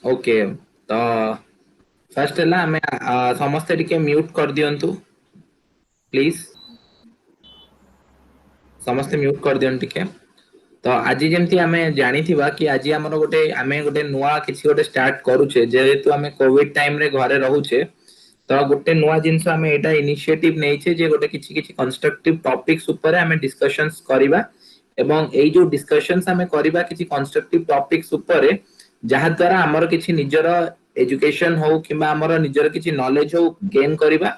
Okay तो first है आमे समस्ते टिके म्यूट कर दियंतु प्लीज समस्ते म्यूट कर दियंतु टिके तो आज जमती आमे जानी थिबा कि आज हमर गोटे आमे गोटे नुवा किछि गोटे स्टार्ट करूछे जेहेतु आमे कोविड टाइम रे घरे रहूछे तो गोटे नुवा जिंस आमे एटा इनिशिएटिव नेइछे जे गोटे किछि किछि कंस्ट्रक्टिव टॉपिक्स ऊपर आमे डिस्कशंस करिबा एवं एई जो डिस्कशंस आमे करिबा किछि कंस्ट्रक्टिव टॉपिक्स ऊपर जहा द्वारा हमर किछि निजर एजुकेशन हो किबा हमर निजर किछि नॉलेज हो गेन करिबा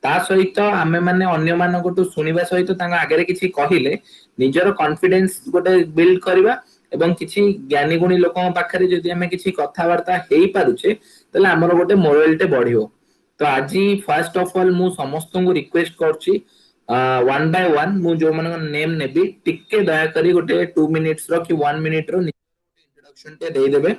ता सहित आमे माने अन्य मानकटू सुनिबा सहित तांगा आगरे किछि कहिले निजर कॉन्फिडेंस गोटे बिल्ड करिबा एवं किछि ज्ञानी गुणी लोकन पाखरे जदि हमें किछि कथावार्ता हेई पारुछे तले हमर गोटे मोरालिटी बढ़ियो तो आज फर्स्ट ऑफ ऑल मु समस्त को रिक्वेस्ट करछि वन बाय वन मु जो मन नेम नेबी टिके दया करी गोटे 2 मिनिट्स रो कि 1 मिनिट रो इंट्रोडक्शन टे दे देबे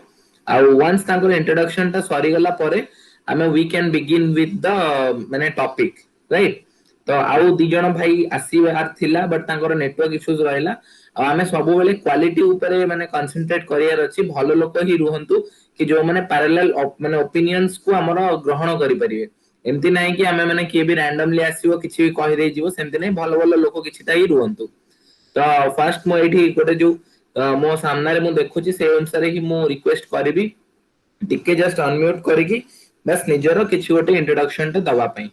आ वंस तांकर इंट्रोडक्शन ता सरी गला परे आमे we can begin with the माने टॉपिक राइट तो आउ दी जण भाई आसीबार थिला बट तांकर नेटवर्क इश्यूज रहला आ आमे सब बेले क्वालिटी ऊपर माने कंसंट्रेट करियार अछि भलो लोक ही रुहंतु कि जो माने पैरेलल माने ओपिनियंस को हमरो ग्रहण करि परिबे एमती नाही कि आमे माने के भी रैंडमली आसीबो किछि भी कहि दे जीवो सेमती नाही भलो भलो लोक किछिटा ही रुहंतु तो फर्स्ट मो एठी गोटे जो मो सामने रे मु देखुची से अनुसार ही मु रिक्वेस्ट करिवि टिके जस्ट अनम्यूट करिकी बस निजरो किछि गोटे इंट्रोडक्शन टे दवा पई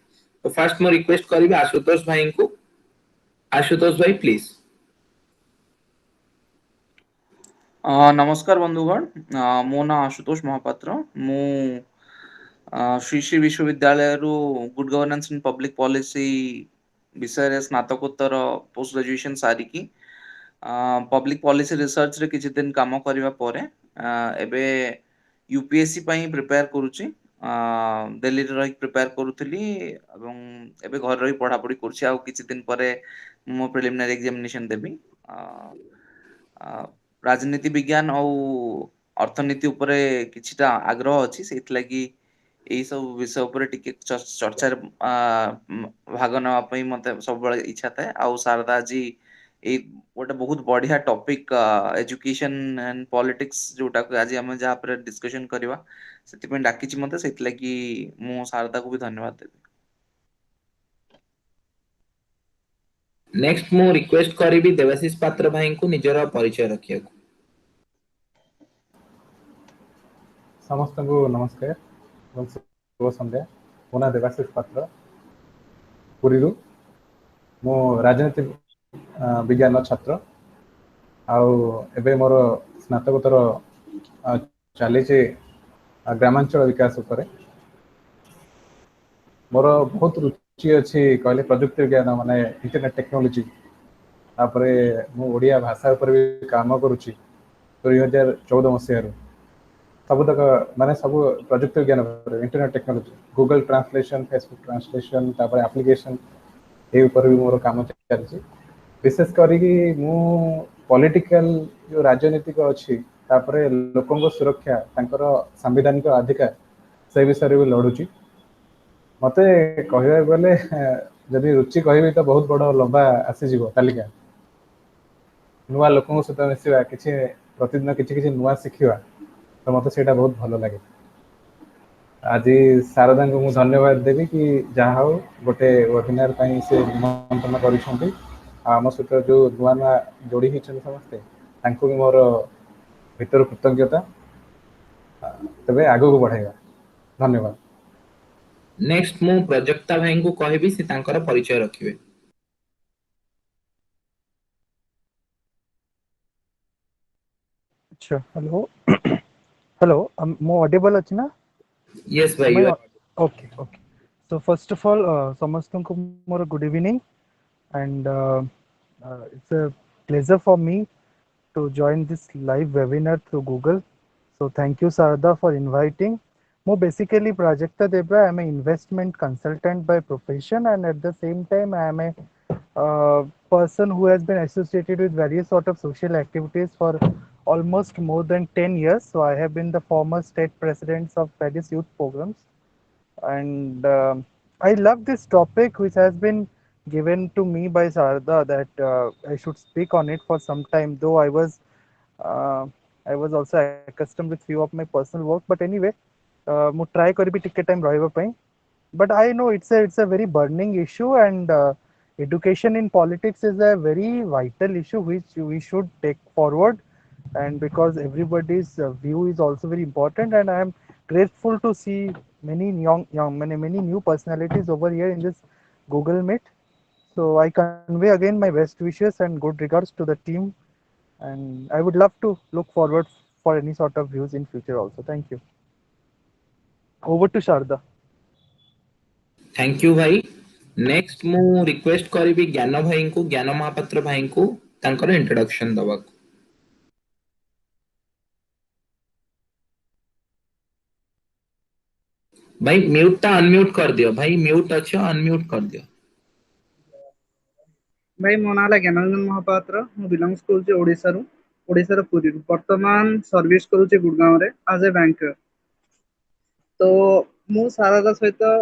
तो फर्स्ट मो रिक्वेस्ट करिवि आशुतोष भाई को आशुतोष भाई प्लीज नमस्कार बंधुगण मो ना आशुतोष महापात्र मु श्री श्री विश्वविद्यालय रु good governance in public policy विषय रे स्नातकोत्तर पोस्ट ग्रेजुएशन सारिकी पब्लिक पॉलिसी रिसर्च रे किछि दिन काम करिवा परे एबे यूपीएससी पई प्रिपेयर करूची दिल्ली रे रही प्रिपेयर करूथली एवं एबे घर रही पढ़ा पढ़ी करछि आ किछि दिन परे मो प्रिलिमिनरी एग्जामिनेशन देबी राजनीति विज्ञान और अर्थनीति उपरे किछिटा आग्रह अछि सेति लागि एई सब विषय उपरे टिके चर्चा भाग नेवा पई मते सब बळे इच्छा थाए आ शारदा जी एई गोटे बहुत बढ़िया टॉपिक एजुकेशन एंड पॉलिटिक्स जोटा को आज हम जहाँ पर डिस्कशन करवा से डाकी मते सेति लागि मु शारदा को भी धन्यवाद देबी नेक्स्ट मु रिक्वेस्ट करिवि देवाशीष पात्र भाई को निजर परिचय रखिया को समस्त को नमस्कार शुभ संध्या मो ना देवाशीष पात्र पुरी मो राजनीति विज्ञान छात्र आबे मोर स्नातकोत्तर चली ग्रामांचल विकास उपर मोर बहुत रुचि अच्छी कहले प्रजुक्ति विज्ञान माने इंटरनेट टेक्नोलोजी तापरे मु ओडिया भाषा उपर भी काम करुच्ची 2014 मसीह सबुतक माने सब प्रजुक्ति विज्ञान internet technology Google translation Facebook translation तापर एप्लिकेशन ए ऊपर भी मोर काम चलछि विशेष करी मु पॉलिटिकल जो राजनीतिक अच्छी तापर लोकों सुरक्षा तांकर संवैधानिक अधिकार से विषय भी लड़ुची मते कहबा गले जदि रुचि कहबी तो बहुत बड़ लंबा आसीज तालिका नुआ लोकों सहित मिसवा किछि प्रतिदिन किछि किछि नुआ शिखिवा तो मत से बहुत भल लगे आज शारदा को मुझे धन्यवाद देवी कि जहाँ हो गोटे वेबिनार से निमंत्रण करम सहित जो नुआ नुआ जोड़ी होती समस्ते भी मोर भीतर कृतज्ञता तबे आगो को बढ़ाइबा धन्यवाद नेक्स्ट मु प्रजक्ता भाई को कहबी से तांकर परिचय रखिबे अच्छा हेलो हेलो मो ऑडिबल अछि ना यस भाई okay okay so first of all समस्त को more good evening and it's a pleasure for me to join this live webinar through Google. So thank you Sarada for inviting. More basically Prajakta Debra, I am an investment consultant by profession and at the same time I am a person who has been associated with various sort of social activities for almost more than 10 years. So I have been the former state presidents of various youth programs and I love this topic which has been given to me by Sarada that I should speak on it for some time, though I was I was also accustomed with few of my personal work. But anyway, ମୁଁ try କରିବି ଟିକେ time ରହିବା ପାଇଁ. But I know it's a very burning issue, and education in politics is a very vital issue which we should take forward. And because everybody's view is also very important, and I am grateful to see many new personalities over here in this Google Meet. So I convey again my best wishes and good regards to the team, and I would love to look forward for any sort of views in future also. Thank you. Over to Sharda. Thank you भाई next मु request करिबी ज्ञान भाई को ज्ञान महापात्र भाई को तांकर introduction दबाक भाई म्यूट ता अनम्यूट कर दियो भाई म्यूट अच्छा अनम्यूट कर दियो भाई मो ना ज्ञानरंजन महापात्र मु बिलोंग्स करूचे ओडिसा रो पुरी वर्तमान सर्विस करूचे गुड़गांव रे एज ए बैंकर तो मु सारादा सहित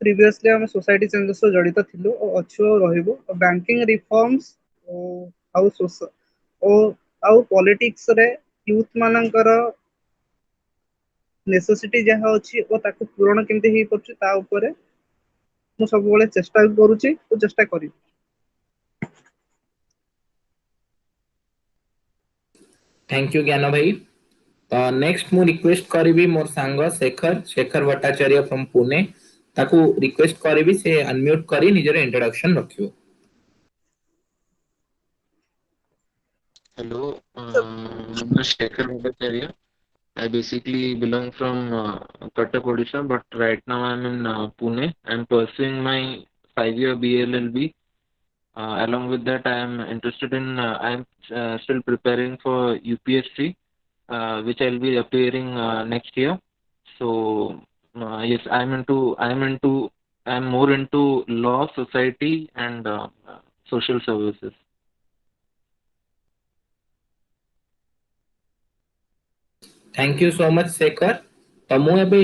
प्रीवियसली हम सोसाइटी चेंजेस सो जड़ित थिलु और अच्छो रहिबो बैंकिंग रिफॉर्म्स हाउ सोशल ओ आउ पॉलिटिक्स रे यूथ मानकर नेसेसिटी जहाँ अच्छी और ताको पूरण केमती हेई परछु ता ऊपर मु सब बेले चेष्टा करूची और चेष्टा करी थैंक यू ज्ञान भाई तो नेक्स्ट मु रिक्वेस्ट करिबी मोर सांग शेखर भट्टाचार्य फ्रॉम पुणे ताको रिक्वेस्ट करिबी से अनम्यूट करी निजर इंट्रोडक्शन रखियो Hello, I'm Shekhar Bhattacharya. I basically belong from Cuttack, Odisha, but right now I'm in Pune. I'm pursuing my 5-year BLLB. Along with that, I'm interested in, I'm still preparing for UPSC, which I'll be appearing next year. So, yes, I'm more into law, society, and social services. Thank you so much Shekhar तो मु एबे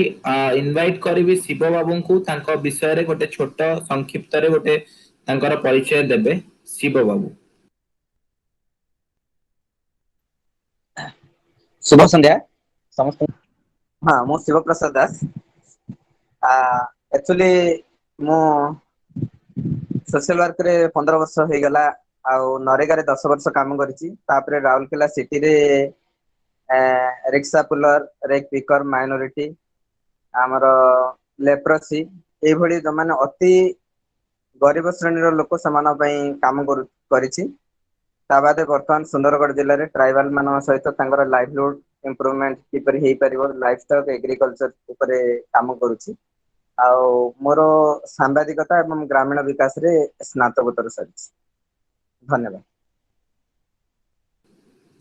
invite करिबी Shiv बाबू को तांको विषय रे गोटे छोट संक्षिप्त रे गोटे तांकर परिचय देबे शिव बाबू शुभ संध्या समस्त हाँ मो शिव प्रसाद दास एक्चुअली मो सोशल वर्क रे 15 वर्ष हो गला आ नरेगा रे 10 वर्ष काम करिछि तापरे राउरकेला सिटी रे rickshaw puller rag picker minority आमर लेप्रोसी ए भली जो माने अति गरीब श्रेणी लोक समान काम करिछि ता बादे वर्तमान सुंदरगढ़ जिले में ट्राइबल मान सहित लाइवलीहुड इम्प्रूवमेंट किपर हो पार लाइफस्टॉक एग्रीकल्चर उपरे काम करुछि आ मोर सांबादिकता एवं ग्रामीण विकास रे स्नातकोत्तर सरिछि धन्यवाद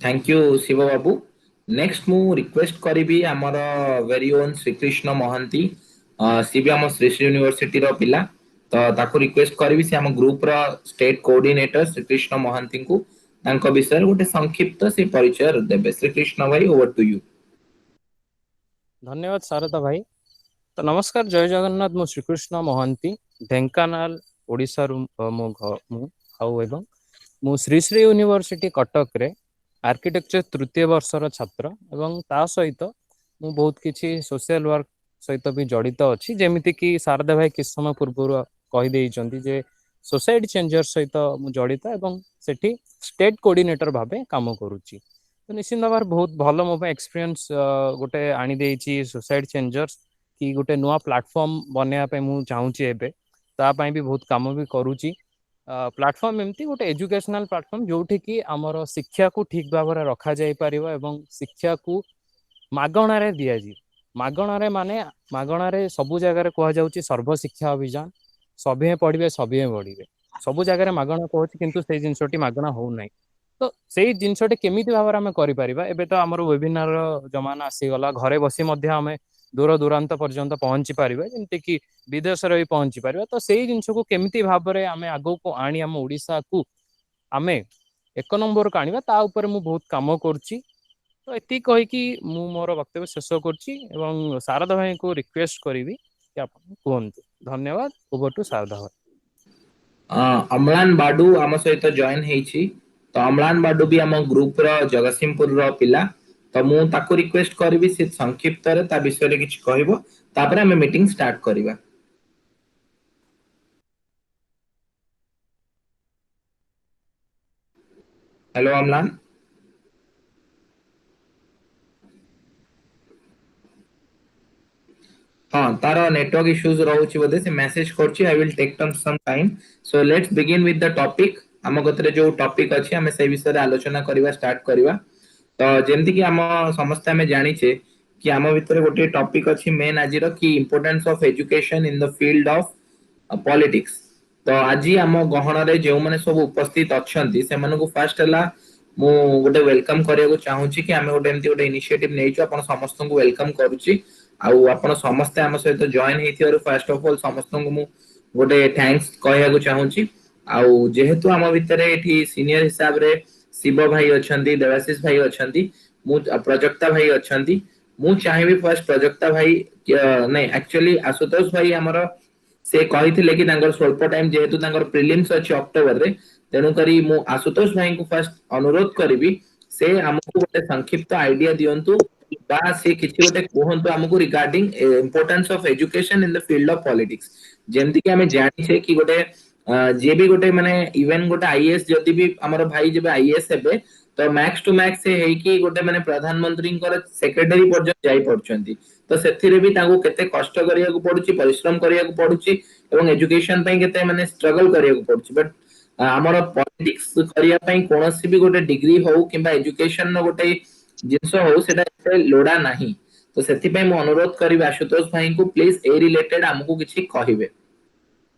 thank you Shiv Babu next मु रिक्वेस्ट करिबी हमर वेरी ओन श्रीकृष्ण महंती सी भी हम श्री श्री यूनिवर्सिटी रो पिला तो ताको रिक्वेस्ट करिबी से हम ग्रुप रो स्टेट कोऑर्डिनेटर श्रीकृष्ण महंती को तांको विषय गोटे संक्षिप्त से परिचय देबे श्रीकृष्ण भाई ओवर टू यू धन्यवाद शारदा भाई तो नमस्कार जय जगन्नाथ मु श्रीकृष्ण महंती ढेंकानाल ओडिसा रु मो आउ एवं मु श्री श्री यूनिवर्सिटी कटक रे आर्किटेक्चर तृतीय वर्षर छात्र एवं ता सहित मु बहुत किछि सोशल वर्क सहित भी जड़ित अछि जेमिति कि शारदा भाई किछ समय पूर्व कहि देइचंती जे सोसाइटी चेंजर सहित मु जड़ित एवं सेठी स्टेट कोऑर्डिनेटर भाबे काम करूची तो निश्चित भाव बहुत भल मो एक्सपीरियंस गोटे आनी देइची सोसाइटी चेंजर्स कि गोटे नुआ प्लेटफॉर्म बनैया पे मु चाहूची एबे ता पई भी बहुत काम भी करूची प्लेटफॉर्म एमती गोटे एजुकेशनल प्लेटफॉर्म जोठी कि हमर शिक्षा को ठीक भाव रे रखा जाय परिबो एवं शिक्षा को मागणा रे दिया जी मागणा रे माने मागणा रे सब जगह रे कहा जाउची सर्व शिक्षा अभियान सभे पढ़िबे सभे बढ़िबे सब जगह रे मागणा कहूची किंतु से जिनसटी मागणा हो नै तो सेही जिनसटी केमिति भाव रे हमें करि परिबा एबे तो हमर वेबिनार जमाना आसी गला घरे बसी मध्ये हमें दूर दूरांत पर्यंत पहुंची पारिबा जेंति कि विदेश रे भी पहुंची पारिबा तो सेही जिनस को केमिति भाव रे हमें आगो को आनी हम ओडिसा को हमें एक नंबर को आनिबा ता ऊपर मु बहुत काम करची तो एति कहि कि मु मोर वक्तव्य शेष करची एवं शारदा भाई को रिक्वेस्ट करिवि कि आप कहंतु धन्यवाद ओवर टू शारदा भाई अमलान बाडू आम सहित जॉइन हेछि तो अमलान बाडू भी आम ग्रुप रो जगतसिंहपुर रो पिला तो मु ताको रिक्वेस्ट करबी से संक्षिप्त रे ता विषय रे किछ कहबो तापर हम मीटिंग स्टार्ट करबा। हेलो अमलान। हाँ तार नेटवर्क इश्यूज रहउछि बोधे से मैसेज करछि I will take some time. So let's begin with the topic. हम गतरे जो टॉपिक अछि हमें से विषय रे आलोचना करबा स्टार्ट करबा। तो जेमति कि हम समस्त हमें जानि छे कि हम भितर गोटे टॉपिक अछि मेन आजिरो कि importance of education in the field of politics. तो आज हम गहन रे जो माने सब उपस्थित अछंती से मानको फर्स्ट हला मु गोटे वेलकम करिया चाहूची कि आमे गोटे एमती गोटे इनिशिएटिव नेइचो आपण समस्त को वेलकम करूची। आउ आपण समस्त हम सहित जॉइन हेथियार फर्स्ट ऑफ ऑल समस्त को मु गोटे थैंक्स कहया चाहूची। आउ जेहेतु हम भितर एठी सीनियर हिसाब रे शिव भाई अछंती, देवाशीष भाई अछंती, मु प्रजक्ता भाई अछंती। मु चाहेबी फर्स्ट प्रजक्ता भाई नहीं एक्चुअली आशुतोष भाई हमर से कहिथिले कि तांगर स्वल्प टाइम जेहेतु तांगर प्रीलिम्स अछि अक्टोबर रे तेनु करी मु आशुतोष भाई को फर्स्ट अनुरोध करिवि से हमको गोटे संक्षिप्त आइडिया दियंतु बा से किछि गोटे कोहंतु हमको regarding importance of education in the field of politics. जेमति कि हमें जानि छे कि गोटे जे भी गोटे माने इवन गोटे आईएएस जदि भी हमर भाई जेबे आईएएस हेबे तो मैक्स टू मैक्स से हेई कि गोटे माने प्रधानमंत्री कर सेक्रेटरी पर्यंत जाई पड़छंती। तो सेथिरे भी तांको केते कष्ट करिया को पडुची, परिश्रम करिया को पडुची एवं एजुकेशन पई केते माने स्ट्रगल करिया को पडुची। बट हमर पॉलिटिक्स करिया पई कोनोसी भी गोटे डिग्री हो किबा एजुकेशन न गोटे जिंस हो सेटा एते लोडा नाही। तो सेथि पई मु अनुरोध करिबा आशुतोष भाई को प्लीज ए रिलेटेड हमको किछि कहिबे।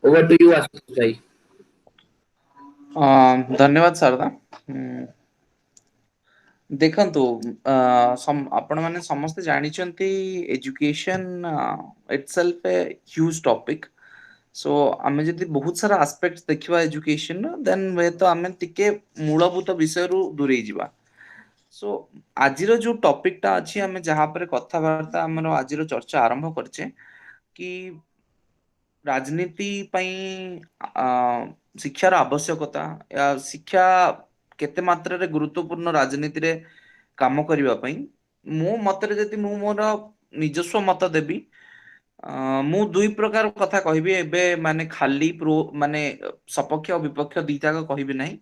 ओवर टू यू आशुतोष भाई। धन्यवाद शारदा। देखंतु आपण माने समस्त जानिचंती education itself a huge topic. So आमे जदि बहुत सारा एस्पेक्ट्स देखिबा एजुकेशन देन वे तो आमे टिके मूलभूत विषय रु दूरे जिबा। सो आजिरो जो टॉपिक टा अछि आमे जहा पर कथा वार्ता हमर आजिरो चर्चा आरंभ करछे कि राजनीति पई शिक्षार आवश्यकता या शिक्षा केते मात्रा रे गुरुत्वपूर्ण राजनीति रे काम करिवा पई मो मतरे जति मु मोर निजस्व मत देबी मु दुई प्रकार कथा कहबी एबे माने खाली प्रो माने सपक्ष और विपक्ष दीटा को कहबी नाही।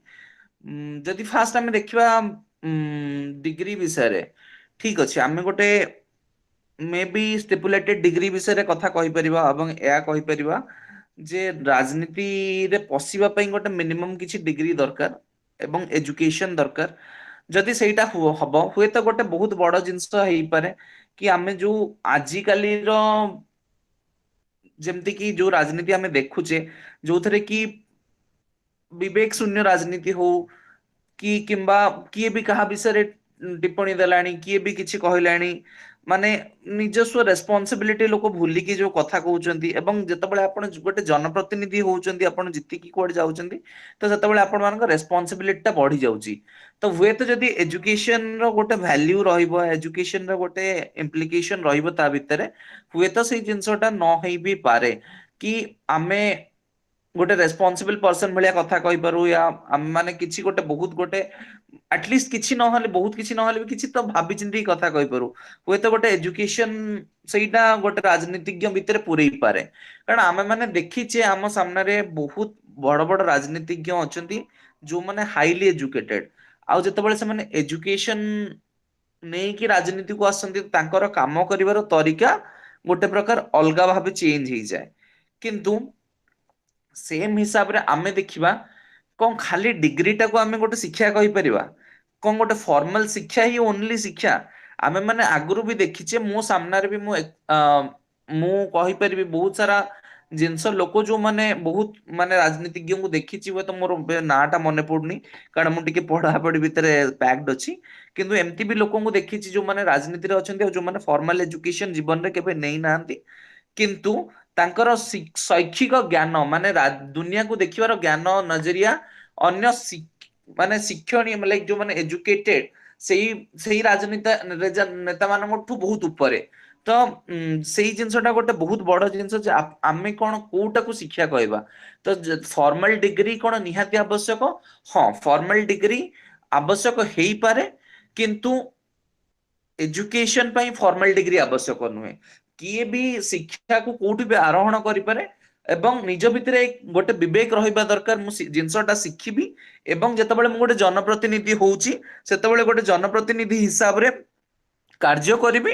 जदि फास्ट आमे देखिबा डिग्री विषय रे ठीक अछि आमे गोटे मे बी स्टिपुलेटेड डिग्री विषय रे कथा कहि परिबा एवं एया कहि परिबा जे राजनीति रे पसिबा पई गोटे मिनिमम किछि डिग्री दरकार एवं एजुकेशन दरकार। जदि सेटा हबो हुए तो गोटे बहुत बड़ जिंस हेई पारे कि आमे जो आजि काली रो जेमति कि जो राजनीति आमे देखुचे जो थरे कि विवेक शून्य राजनीति हो कि किंबा किए भी कहा विषय रे टिप्पणी देलानी किए भी किछि कहलानी माने निजस्व रेस्पॉन्सिबिलिटी लोक भूली की जो कथा कहउचंती एवं जतबेले आपण गोटे जनप्रतिनिधि होउचंती आपण जित्ति की कोड जाउचंती तो जतबेले आपण मानक रेस्पॉन्सिबिलिटी ता बढ़ी जाउची। तो हुए तो जदि एजुकेशन रो गोटे वैल्यू रहिबो एजुकेशन रो गोटे इम्प्लिकेशन रहिबो ता भितरे हुए तो सेई जिंसटा न हेई भी पारे कि आमे गोटे रेस्पॉन्सिबल पर्सन भलिया कथा कहि पारू या हम माने किछि गोटे बहुत गोटे एटलिस्ट किछि न हले बहुत किछि न हले भी किछि तो भाबी चिंती कथा कहि पारू। हुए तो गोटे एजुकेशन सेटा गोटे राजनीतिज्ञ भितरे पुरई पारे कारण आमे माने देखिचे आम सामने रे बहुत बड़ बड़ राजनीतिज्ञ अछंती जो माने हाईली एजुकेटेड आउ जतबेले से माने एजुकेशन नहीं कि राजनीति को आसंती तांकर काम करिवार तरीका गोटे प्रकार अलगा भाबे चेंज हो जाए। किंतु सेम हिसाब रे आमे देखिबा कोन खाली डिग्री टा को आमे गोटे शिक्षा कहि परिबा कोन गोटे फॉर्मल शिक्षा ही ओनली शिक्षा आमे माने आगुरु भी देखिचे मो सामने रे भी मु कहि परिबी बहुत सारा जिनस लोक जो माने बहुत माने राजनीतिज्ञ को देखिची हुए तो मोर नाटा मने पड़नी कारण मु टिके पढ़ा पढ़ी भितरे पैक्ड अछि किंतु एमती भी लोक को देखिची जो माने राजनीति रे अछंती जो माने फॉर्मल एजुकेशन जीवन रे केबे नै नांती किंतु तांकर शैक्षिक ज्ञान माने दुनिया को देखिबार ज्ञान नजरिया अन्य माने शिक्षणीय लाइक जो माने एजुकेटेड सेही राजनीति नेता मानठू बहुत ऊपर तो सेही जिनसटा गोटे बहुत बड़ जिनस जे आमे कोन कोटा को शिक्षा कहबा तो फॉर्मल डिग्री कोन निहाती आवश्यक हां फॉर्मल डिग्री आवश्यक हेई पारे किंतु एजुकेशन ପାଇଁ ଫର୍ମାଲ ଡିଗ୍ରୀ ଆବଶ୍ୟକ ନୁହେଁ। କିଏ ବି ଶିକ୍ଷା କୁ କୋଉଠି ବି ଆରୋହଣ କରିପାରେ ଏବଂ ନିଜ ଭିତରେ ଗୋଟେ ବିବେକ ରହିବା ଦରକାର ମୁଁ ଜିନିଷଟା ଶିଖିବି ଏବଂ ଯେତେବେଳେ ମୁଁ ଗୋଟେ ଜନପ୍ରତିନିଧି ହଉଛି ସେତେବେଳେ ଗୋଟେ ଜନପ୍ରତିନିଧି ହିସାବରେ କାର୍ଯ୍ୟ କରିବି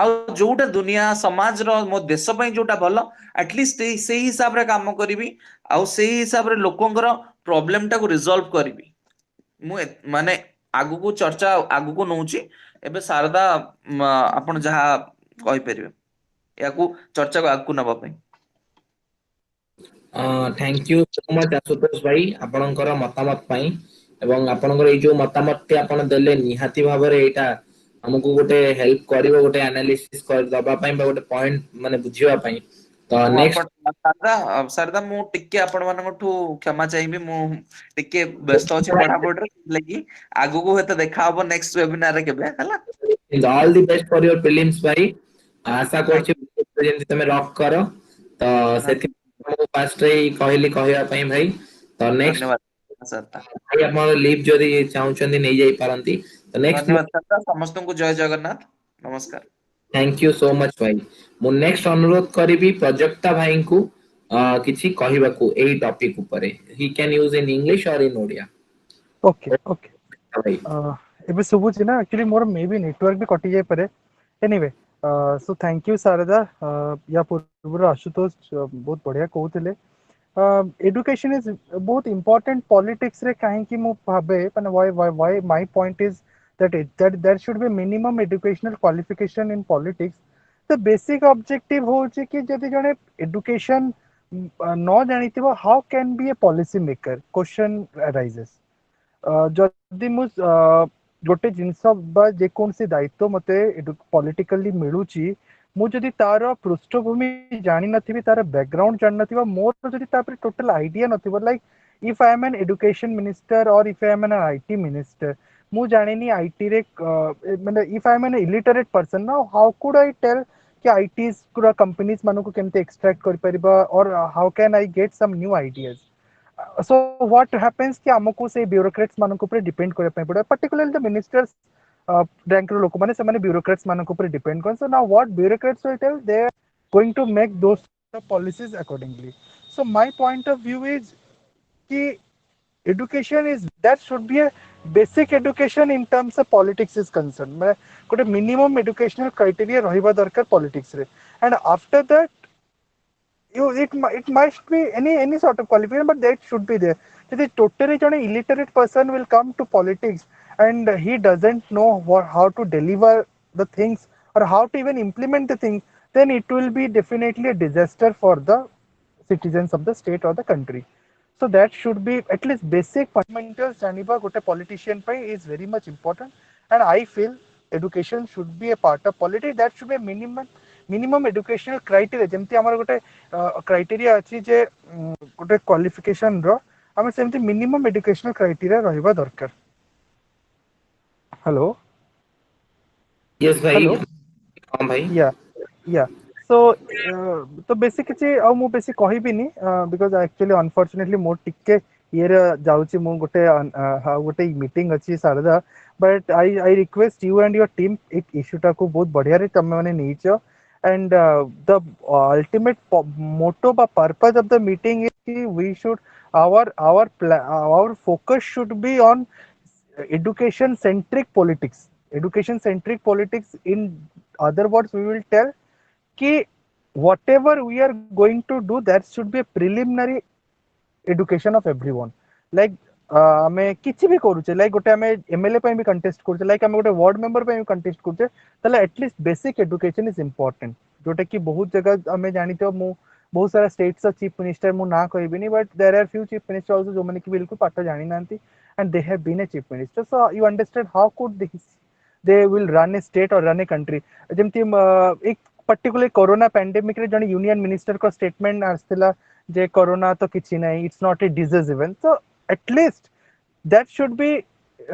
ଆଉ ଯୋଉଟା ଦୁନିଆ ସମାଜର ମୋ ଦେଶ ପାଇଁ ଯୋଉଟା ଭଲ ଆଟଲିଷ୍ଟ ସେଇ ହିସାବରେ କାମ କରିବି ଆଉ ସେଇ ହିସାବରେ ଲୋକଙ୍କର ପ୍ରୋବ୍ଲେମ ଟାକୁ ରିଜଲ୍ଭ କରିବି। ମୁଁ ମାନେ ଆଗକୁ ଚର୍ଚ୍ଚା ଆଗକୁ ନଉଛି ଏବେ ଶାରଦା ଆପଣ ଯାହା କହିପାରିବେ ୟାକୁ ଚର୍ଚ୍ଚାକୁ ଆଗକୁ ନବା ପାଇଁ। Thank you so much Ashutosh भाई आपणकर मतामत पाई एवं आपणकर ए जो मतामत टी आपण देले निहाती भाबरे एटा हमकु गोटे हेल्प करिवो गोटे एनालिसिस कर दबा पई बा गोटे पॉइंट माने बुझिवा पई तो ମୁଁ नेक्स्ट ଆପଣ ଶାରଦା ମୁଁ ଟିକେ ଆପଣ ମାନଙ୍କଠୁ କ୍ଷମା ଚାହିଁବି ମୁଁ ଟିକେ ବ୍ୟସ୍ତ ଅଛି ପଢାପଢିରେ ଲାଗି ଆଗକୁ ହୁଏତ ଦେଖା ହବ ନେକ୍ସଟ ୱେବିନାରରେ କେବେ ହେଲା। All the best for your prelims भाई आशा Thank करछि जेंति तमे रॉक करो तो you, सेति मो फास्ट रे कहली कहया पई भाई तो नेक्स्ट ଧନ୍ୟବାଦ ଶାରଦା। भाई आपण लीव जदी चाहुचंदी नै जाई पारंती तो नेक्स्ट ଧନ୍ୟବାଦ ଶାରଦା ସମସ୍ତଙ୍କୁ ଜୟ ଜଗନ୍ନାଥ ନମସ୍କାର। थैंक यू सो मच भाई मु नेक्स्ट अनुरोध करिवि प्रजक्ता भाई को किछि कहिबाकू एई टॉपिक ऊपरे he can use in English और इन ओडिया ओके ओके भाई ଏବେ ଶୁଭୁଛି ନା ଆକ୍ଚୁଆଲି ମୋର ମେ ବି ନେଟୱାର୍କ ବି କଟି ଯାଇପାରେ anyway so thank you Sharada ୟା ପୂର୍ବରୁ ଆଶୁତୋଷ ବହୁତ ବଢିଆ କହୁଥିଲେ education is ବହୁତ important politics ରେ କାହିଁକି ମୁଁ ଭାବେ ମାନେ why my point is that there should be minimum educational qualification in politics the basic objective ହଉଛି କି ଯଦି ଜଣେ education ନ ଜାଣିଥିବ how can be a policy maker question arises ଯଦି ମୁଁ ଗୋଟେ ଜିନିଷ ବା ଯେକୌଣସି ଦାୟିତ୍ୱ ମତେ ପଲିଟିକାଲି ମିଳୁଛି ମୁଁ ଯଦି ତାର ପୃଷ୍ଠଭୂମି ଜାଣିନଥିବି ତାର ବ୍ୟାକଗ୍ରାଉଣ୍ଡ ଜାଣିନଥିବ ମୋର ଯଦି ତାପରେ ଟୋଟାଲ ଆଇଡିଆ ନଥିବ ଲାଇକ୍ ଇଫ୍ ଆଇ ଏମ୍ ଆନ୍ education minister or if I M ଆନ୍ ଆଇଟି ମିନିଷ୍ଟର ମୁଁ ଜାଣିନି ଆଇଟି ରେ ମାନେ ଇଫ୍ ଆଇ ଏମ୍ ଆନ୍ ଇଲିଟରେଟ ପର୍ସନ ନା ହାଉ କୁଡ ଆଇ ଟେଲ୍ कि आईटीज पूरा कंपनीज मानू को केमते एक्सट्रैक्ट कर परिबा और how can I get some new ideas so what happens कि हमको से ब्यूरोक्रेट्स मानक ऊपर डिपेंड करे पय पड़े पर्टिकुलरली द मिनिस्टर्स रैंक रो लोक माने से माने ब्यूरोक्रेट्स मानक ऊपर डिपेंड करन so now what bureaucrats will tell they are going to make those policies accordingly so my point of view is कि education is that should be a basic education in terms of politics is concerned मैं गोटे minimum educational criteria रहिबा दरकार politics रे and after that it must be any sort of qualification but that should be there ଯଦି totally ଜଣେ illiterate person will come to politics and he doesn't know how to deliver the things or how to even implement the things then it will be definitely a disaster for the citizens of the state or the country so that should be at least basic fundamentals janiba gote politician pai is very much important and I feel education should be a part of politics that should be a minimum educational criteria जेमती हमर गोटे criteria अछि जे गोटे qualification रो हम सेमती minimum educational criteria रहिबा दरकार hello yes भाई hello हां भाई या सो तो बेसिक किछि आ मु बेसी कहिबिनी बिकॉज़ एक्चुअली अनफॉर्चूनेटली मोर टिके ये जाउची मु गोटे गोटे मीटिंग अछि Sarada but I request you and your team एक इश्यू टा को बहुत बढ़िया रे तमे माने नीचो and the ultimate motto or purpose of the meeting is ki we should our focus should be on education centric politics in other words we will tell ki whatever we are going to do that should be a preliminary education of everyone like ଆମେ କିଛି ବି କରୁଛେ like ଗୋଟେ ଆମେ MLA ପାଇଁ ବି contest କରୁଛେ like ଆମେ ଗୋଟେ ward member ପାଇଁ ବି କଣ୍ଟେଷ୍ଟ କରୁଛେ ତାହେଲେ at least basic education is important ଯୋଉଟା କି ବହୁତ ଜାଗା ଆମେ ଜାଣିଥିବ ମୁଁ ବହୁତ ସାରା ଷ୍ଟେଟ୍ସ ଚିଫ୍ ମିନିଷ୍ଟର ମୁଁ ନା କହିବିନି but there are few chief minister also ଯୋଉମାନେ କି ବିଲକୁଲ ପାଠ ଜାଣିନାହାନ୍ତି and they have been a chief minister so you understand how could they will run a state or run a country ଯେମିତି एक particularly कोरोना पैंडेमिक रे जने union minister को स्टेटमेंट आस्थिला जे कोरोना तो किछि नाही it's not a disease even so at least that should be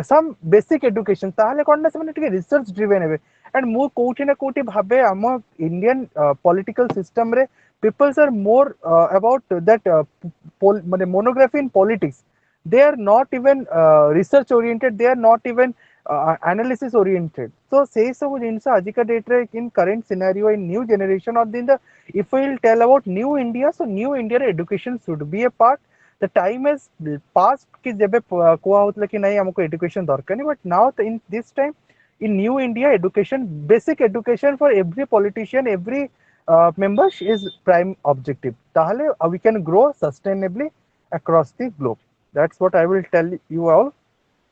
some basic education ताहले कोन ना से टिके रिसर्च ड्रिवेन हेबे एंड मु कोठी ना कोठी भाबे हम इंडियन पॉलिटिकल सिस्टम रे peoples are more about that माने monography in politics they are not even research oriented they are not even analysis oriented. So say ସବୁ ଜିନିଷ ଆଜିକା date ରେ in current scenario in new generation or in the if we will tell about new India, so new India ରେ education should be a part. The time has passed कि ଯେବେ କୁହା ହଉଥିଲା कि नहीं हमको education ଦରକାର नहीं, but now in this time in new India education, basic education for every politician, every members is prime objective. ताहले we can grow sustainably across the globe. That's what I will tell you all.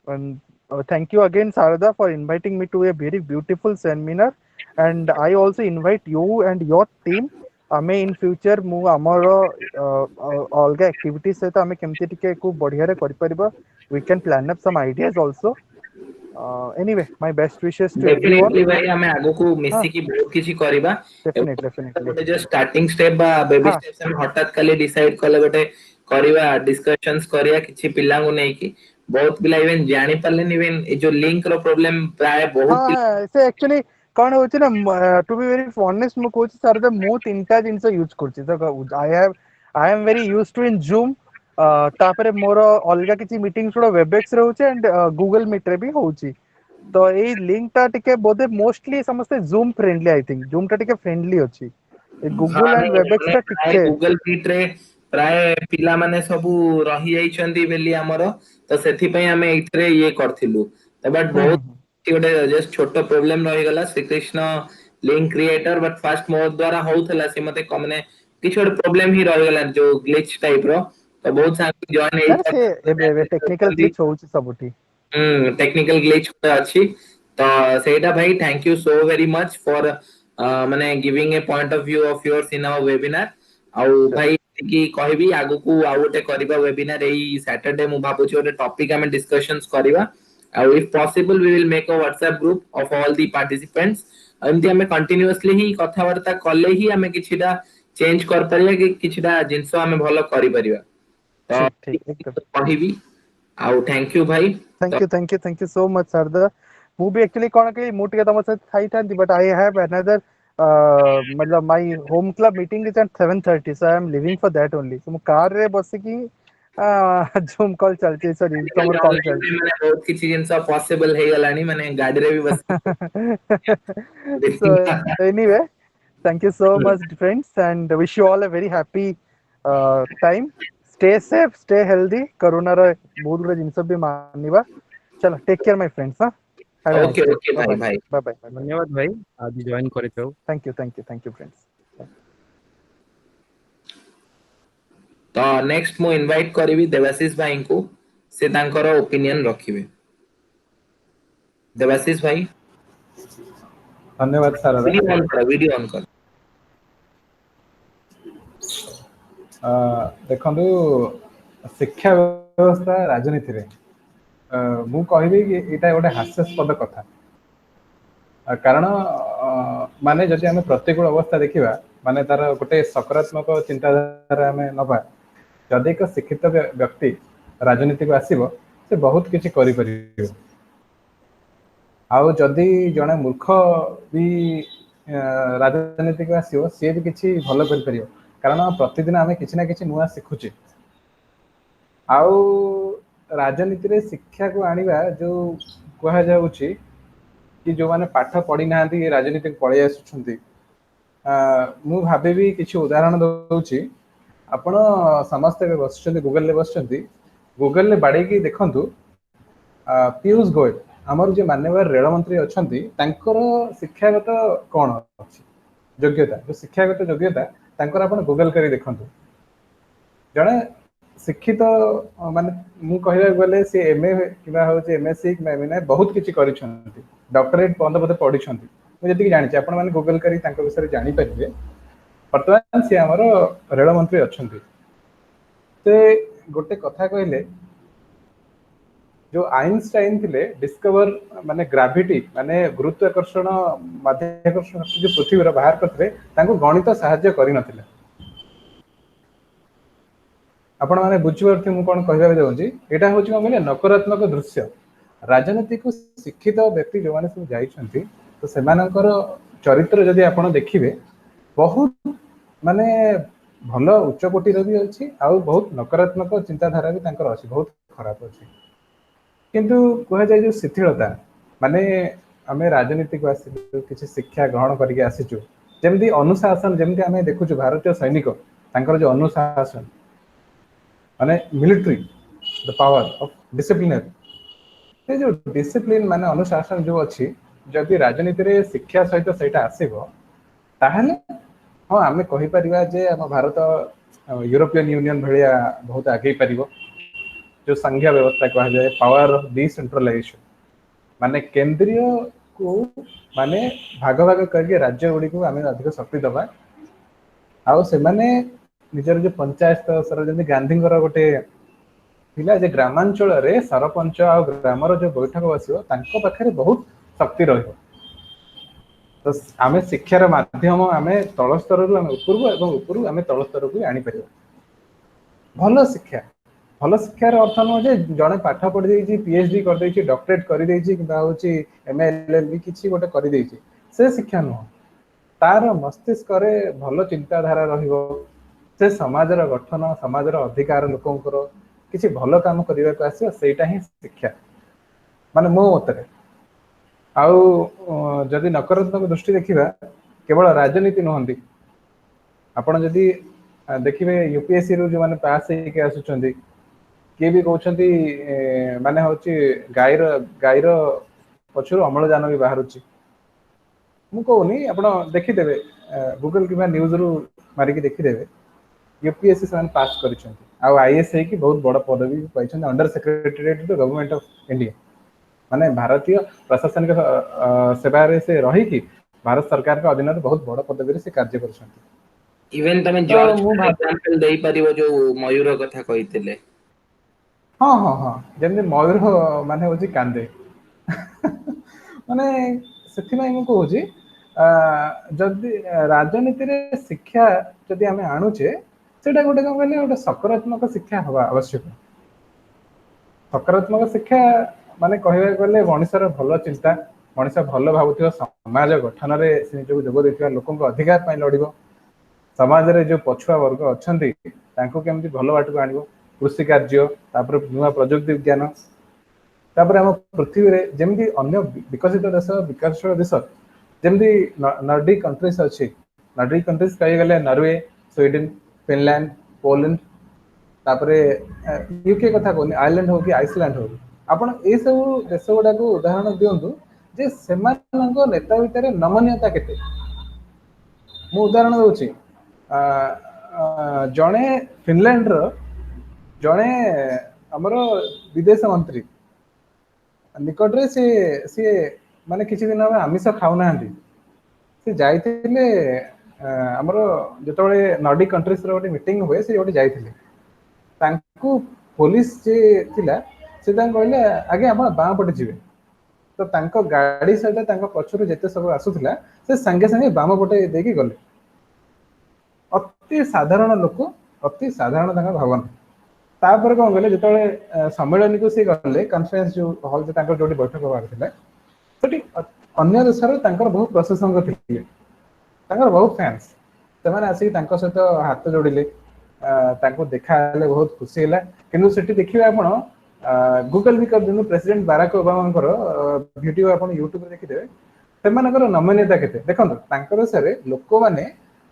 And thank you again, Sarada, for inviting me to a very beautiful seminar. And I also invite you and your team. ଆମେ in future ମୁଁ ଆମର ଅଲଗା activities ସହିତ ଆମେ କେମିତି ଟିକେ କୁ ବଢିଆରେ କରିପାରିବା. We can plan up some ideas also. Anyway, my best wishes to everyone. Definitely भाई ଆମେ ଆଗକୁ हाँ, ମିଶିକି ବହୁତ କିଛି କରିବା definitely. ଗୋଟେ just starting step ବା ବେବି हाँ, steps ଆମେ ହଠାତ୍ କାଲି decide କଲେ ଗୋଟେ କରିବା discussions କରିବା କିଛି ପିଲାଙ୍କୁ ନେଇକି ବହୁତ ପିଲା even ଜାଣି ପାରିଲେନି even ଏ ଯୋଉ link ର problem ପ୍ରାୟ ବହୁତ हाँ, हाँ, ସେ actually କଣ ହଉଛି ନା to be very honest ମୁଁ କହୁଛି ସାର୍ ମୁଁ ତିନିଟା ଜିନିଷ ୟୁଜ କରୁଛି ତ I am very used to in Zoom ତାପରେ ମୋର ଅଲଗା କିଛି ମିଟିଂ ଗୁଡ଼ା webex ରେ ହଉଛି and Google Meet ରେ ବି ହଉଛି ତ ଏଇ ଲିଙ୍କ ଟା ଟିକେ ବୋଧେ ମୋଷ୍ଟଲି ସମସ୍ତେ Zoom friendly I think Zoom ଟା ଟିକେ friendly ଅଛି ଏ Google and webex ଟା ପ୍ରାୟ ଟିକେ ଗୁଗଲ ମିଟ ରେ ପ୍ରାୟ ପିଲାମାନେ ସବୁ ରହି ଯାଇଛନ୍ତି ବୋଲି ଆମର ତ ସେଥିପାଇଁ ଆମେ ଏଇଥିରେ ଇଏ କରିଥିଲୁ ବଟ୍ ବହୁତ ଗୋଟେ ଜଷ୍ଟ ଛୋଟ ପ୍ରୋବ୍ଲେମ ରହିଗଲା Shrikrishna link creator but fast ମୋ ଦ୍ୱାରା ହଉଥିଲା ସେ ମତେ ମାନେ କିଛି ଗୋଟେ ପ୍ରୋବ୍ଲେମ ହିଁ ରହିଗଲା ଯୋଉ ଗ୍ଲିଚ ଟାଇପ ର ତ ବହୁତ ସାଙ୍ଗ ଜଏନ ସେ ଏବେ ଟେକ୍ନିକାଲ ହେଇଛନ୍ତି ଗ୍ଲିଚ ହଉଛି ସବୁଠି टेक्निकल ग्लिच अच्छी तो सेटा भाई thank you so very much for माने giving a point of view of yours in our webinar आउ भाई कि कहबी आगु को आउ गोटे करबा वेबिनार एई सैटरडे मु भाबुची गोटे टॉपिक हम डिस्कशंस करबा आउ if possible we will make a WhatsApp group of all the participants एमती हमें कंटीन्यूअसली ही कथावार्ता कले ही हमें किछिटा चेंज कर परिया कि किछिटा जिंस हमें भलो करि परिबा तो ठीक एकदम कहबी आउ थैंक यू भाई thank you so much Sardar ମୁଁ ବି actually କଣ କି ମୁଁ ଟିକେ ତମ ସହିତ ଖାଇଥାନ୍ତି but I have another मतलब my home club meeting is at 7:30 so I am leaving for that only so ମୁଁ car ରେ ବସିକି Zoom call ଚାଲିଛି sorry ତମର call ଚାଲିଛି ମାନେ ବହୁତ କିଛି ଜିନିଷ ପସିବଲ ହେଇଗଲାଣି ମାନେ ଗାଡିରେ ବି so ବସି anyway thank you so much friends and wish you all a very happy time stay safe stay healthy corona ର ବହୁତ ଗୁଡେ ଜିନିଷ ବି ମାନିବା चलो टेक केयर माय फ्रेंड्स हाँ have a nice okay day okay भाई भाई बाय बाय ଧନ୍ୟବାଦ ଭାଇ ଆଜି ଜଏନ୍ କରିଥାଉ थैंक यू फ्रेंड्स तो नेक्स्ट मु इनवाइट करिवि देवाशीष भाई को से तांकर ओपिनियन रखिबे देवाशीष भाई धन्यवाद सारदा वीडियो ऑन कर देखंतु शिक्षा व्यवस्था राजनीति रे मु कहबी कि एटा गोटे हास्यास्पद कथा कारण माने जदि आम प्रतिकूल अवस्था देखा माने तार गोटे सकारात्मक चिंताधारा आम नवा जदि एक शिक्षित व्यक्ति राजनीति को आसीबो से बहुत किछि करि परिबो आउ जदि जने मूर्ख भी राजनीति को आसीबो से भी किछि भलो करि परिबो कारण प्रतिदिन आम किछि ना किछि नुआ शिखुचे आउ राजनीति रे शिक्षा को आनिबा जो कहा जाउछि कि जो माने पाठ पढ़ी ना राजनीति पड़े आसुछंती मु भाबेबी किछि उदाहरण दउछि आपण समस्त बसछंती गूगल ले बसछंती गूगल ले बाड़ी की देखंतु पीयूष गोयल आमर जो मान्यवर रेल मंत्री अछंती तांकर शिक्षागत कोन अछि योग्यता जो शिक्षागत योग्यता तांकर आपण गूगल करी देखंतु जणे शिक्षित माने मु कहबा गले से एमए किबा होचे एमएससी किबा एमए बहुत किछि करिछंती डॉक्टरेट बंद बंद पढ़ी मुझे जी जानी आप गूगल करी विषय जानीपारे बर्तमान सी आमर रेल मंत्री अच्छा गोटे कथा कहले जो आइंस्टाइन थे डिस्कवर माने ग्राविटी माने गुरुत्वाकर्षण माध्याकर्षण जो पृथ्वी बाहर करते गणित साहाय्य करन आपण मैंने बुझीपे मुझे कौन कहना चाहूँगी यहाँ हूँ कौन कहले नकारात्मक दृश्य राजनीति को शिक्षित व्यक्ति जो मैंने सब जाइछंती तो सेमानकर चरित्र जदि आपण देखिबे बहुत माने भल उच्चकोटीर भी अच्छी आउ बहुत नकारात्मक चिंताधारा भी तांकर अच्छी बहुत खराब अच्छी किंतु कह जाए जो शिथिलता माने आमे राजनीति को आसी किसी शिक्षा ग्रहण करके आसीचु जेमती अनुशासन जेमती आमे देखुछु भारतीय सैनिक तांकर जो अनुशासन माने military the power of disciplinary से जो डिसिप्लिन माने अनुशासन जो अच्छी जदि राजनीति रे शिक्षा सहित सेटा आसीबो ताहले हाँ आमे कहि परिबा जे हम भारत यूरोपियन यूनियन भलिया बहुत आगे परिबो जो संघीय व्यवस्था कहा जाए पावर ऑफ डिसेंट्रलाइजेशन माने केंद्रीय को माने भाग भाग करके राज्य गुडी को आमे अधिक शक्ति दबा आउ से माने निजर जो पंचायत स्तर जमी गांधी गोटे थिला जे ग्रामांचल रे सरपंच आ ग्रामर जो बैठक बसियो तांको पाखरे बहुत शक्ति रहिबो तो आमे शिक्षार माध्यम आमे तल स्तर रु आमे ऊपर एवं ऊपर आमे तल स्तर को आनी परिबो भल शिक्षार अर्थ नुह जे जड़े पाठ पढ़ी देछि पीएचडी कर देछि डॉक्टरेट कर देछि किबा होछि एमए एलएलबी किछि गोटे कर देछि से शिक्षा नुह तार मस्तिष्क रे भल चिंताधारा रहिबो से समाजर गठन समाजर अधिकार लोकंकर किछि भल काम करबा को आसी सेटा ही शिक्षा माने मो मतरे आउ जदि नकारात्मक दृष्टि देखिबा केवल राजनीति नहंती आपण जदि देखिबे यूपीएससी रो जो माने पास हे के आसुचंदी के भी कहउछंती माने होची गायर पछुर अम्लजान भी बाहरुची मु कहूनी आपण देखिदेबे गूगल किबा न्यूज रू मारिकी देखिदेबे यूपीएससी से पास करिसंती आ आईएएस है कि बहुत बड़ पदवी पाइछन under secretary to government of India माने भारतीय प्रशासनिक सेवा रे से रही कि भारत सरकार के अधीन बहुत बड़ पदवी रे से कार्य करछंती इवन तमे जॉर्ज एग्जांपल देई परिबो जो मयूर कथा कहितले हाँ हाँ हाँ जेमते मयूर माने होची कांदे माने सेथि में मु कहूची जदि राजनीति रे शिक्षा जदि हमें आणुचे सेटा गोटे कम कहले गोटे सकारात्मक शिक्षा हवा आवश्यक सकारात्मक शिक्षा माने कहबा गले मनुष्यर भल चिंता मनुष्य भल भावुथिबा समाज गठन रे से जो जोग देथिबा लोकन को अधिकार पय लड़िबो समाज रे जो पछुआ वर्ग अछंती तांको केमति भल बाट को आनिबो कृषि कार्य तापर नुवा प्रजुक्ति विज्ञान तापर हम पृथ्वी रे जेमति अन्य विकसित देश विकासशील देश जेमति नॉर्डिक कंट्रीज अछि नॉर्डिक कंट्रीज कहि गले नॉर्वे स्वीडन फिनलैंड पोलैंड तापरे यूके कथा कोनी आयरलैंड हो कि आइसलैंड हो आपण ए सब देश गुडा को उदाहरण दियंतु जे सेमानक नेता भितर नमनीयता केते मु उदाहरण दोछि जणे फिनलैंड रो जणे हमरो विदेश मंत्री निकट रे से माने किछि दिन हम आमिष खाउ नाहंती से जाइथिले हमरो जतबे नॉर्डिक कंट्रीज रो गोटे मीटिंग होए से गोटे जाइथिले तांकू पुलिस जे थिला से तां कहले आगे आपण बां पटे जिवे तो तांको गाड़ी सहित तांको पछरु जेते सब आसुथिला से संगे संगे बाम पटे देकी गले अति साधारण लोक अति साधारण तांका भावना तापर कोन गले जतबे सम्मेलन को से गले कॉन्फ्रेंस जो हॉल जे तांको जोडी बैठक होबार थिला सेठी अन्य देशर तांकर बहुत प्रशंसक थिले तांकर बहुत फैंस सेमाने आसी तांको सहित हाथ जोड़िले तांको देखाले बहुत खुशी हैला किंतु सेठी देखिबा आपण गूगल भी कर दिनु प्रेसिडेंट बाराक ओबामा वीडियो आपण यूट्यूब रे देखि देबे सेमानकर नमनीयता केते देखंतु तांकर सरे लोक माने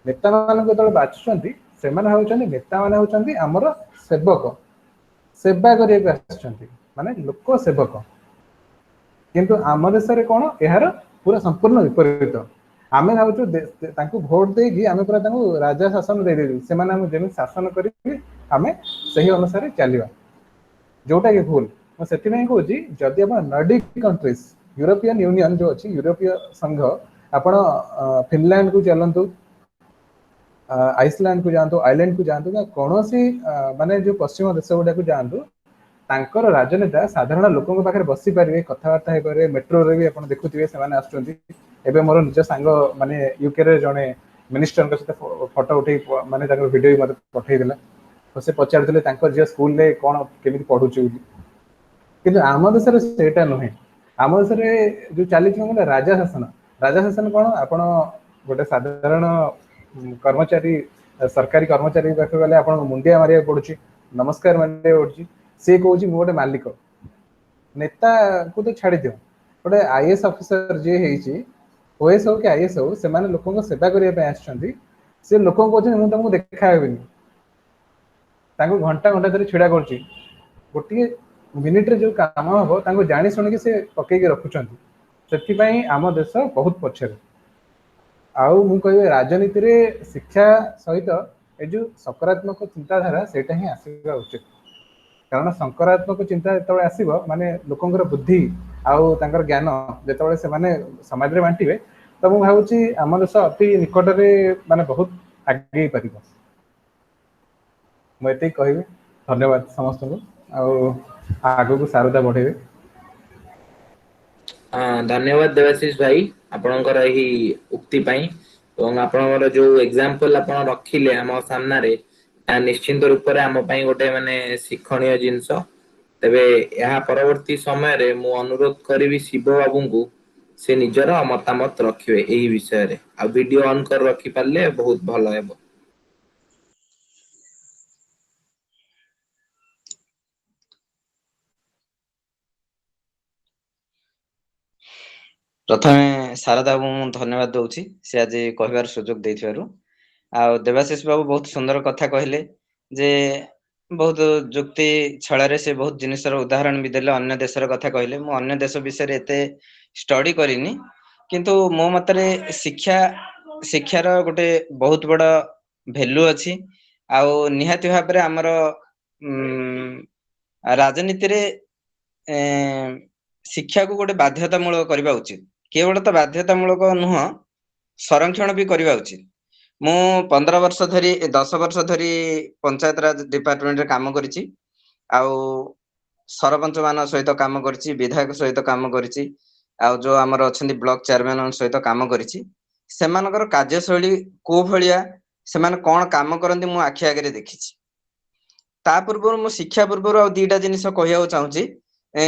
नेता मान को तळ बाचुचंती सेमाने होचंती नेता माने होचंती हमर सेवक सेवा करिया आछंती माने लोक सेवक किंतु आम देश रे कोन एहार पूरा संपूर्ण विपरीत आमे भावछु तांको वोट देगी आमे पूरा तांको राजा शासन दे देबी से माने हम जेमे शासन करिबी आमे सही अनुसार चलिबा जोटा कि भूल मैं सेति में कहूची जदि आपण नॉर्डिक कंट्रीज यूरोपियन यूनियन जो अछि यूरोपीय संघ आपण फिनलैंड को चलंतु आइसलैंड को जानतो आइलैंड को जानतो या कोनोसी माने जो पश्चिम देश गुडा को जानतो तांकर राजनेता साधारण लोकन के पाखरे बसी परिबे कथावार्ता हे करे मेट्रो रे भी आपण देखुथिबे से माने आछुंती एबे मोर निज संग माने यूके रे जने मिनिस्टर के साथ फोटो उठै माने ताकर वीडियो मते पठै देला तो से पचार दिले तांकर जे स्कूल रे कोन केमिति पढुची उली किंतु आम देश रे सेटा नहे आम देश रे जो चाली छ राजा शासन कोन आपण गोटे साधारण कर्मचारी सरकारी कर्मचारी पाखे गले आपण मुंडिया मारिया पडुची नमस्कार मारिया पडुची से कहूची मु गोटे मालिक नेता को तो छाड़ी दियो गोटे आईएएस ऑफिसर जे हेची ओएस हो कि आईएएस हो से माने लोकन को सेवा करिया पे आछंती से लोकन को जे मु तुमको देखा हेबिनी तांको घंटा घंटा धरि छिड़ा करची गोटे मिनिट रे जो काम हो तांको जानि सुनि के से पकई के रखुचंती सेति पई आम देश बहुत पछरे आउ मु कहबे राजनीति रे शिक्षा सहित ए जो सकारात्मक चिंताधारा सेटा ही आसीबा उचित कारण सकारात्मक चिंता जेतबे आसीबो माने लोकंकर बुद्धि आउ तांकर ज्ञान जेतबे से माने समाज रे बांटीबे त मु भाबुची आम देश अति निकट रे माने बहुत आगे परिबो मु एते कहबे धन्यवाद समस्त को आउ आगो को सारदा बढ़ेबे धन्यवाद देवाशीष भाई आपणकर यही उक्ति पाई और आपणकर जो एग्जांपल आपण रखिले हम सामना रे निश्चिंत रूप रे हम पई गोटे माने शिक्षणीय जिंस तबे यहाँ परवर्ती समय रे मु अनुरोध करिवि शिव बाबू को से निजर मतामत रखिवे एही विषय रे आ वीडियो ऑन कर रखि पाले बहुत भलो हेबो। प्रथमे शारदा को धन्यवाद दउछि से आज कहबार सुযোগ देथिबारु आ देवाशीष बाबू बहुत सुंदर कथा कहले जे बहुत जुक्ति छଳରେ से बहुत जिनिसर उदाहरण भी देले अन्य देशर कथा कहले मु अन्य देश विषय रे एते स्टडी करिनी किंतु मो मतरे शिक्षार गोटे बहुत बड़ वैल्यू अछि आ निहाती भाबरे हमर राजनीति रे शिक्षा को गोटे बाध्यतामूलक करबा उचित केवल तो बाध्यतामूलक नुह संरक्षण भी करबा उचित मु 15 वर्ष धरी 10 वर्ष धरी पंचायत राज डिपार्टमेंट रे काम करिछि आउ सरपंच मान सहित काम करिछि विधायक सहित काम करिछि आउ जो हमर अछंती ब्लॉक चेयरमैन सहित काम करिछि सेमानकर कार्यशैली को भलिया सेमान कोन काम करंती मु आखि आगे देखिछि ता पूर्व मु शिक्षा पूर्व आ दीटा जिनिस कहिया चाहूछि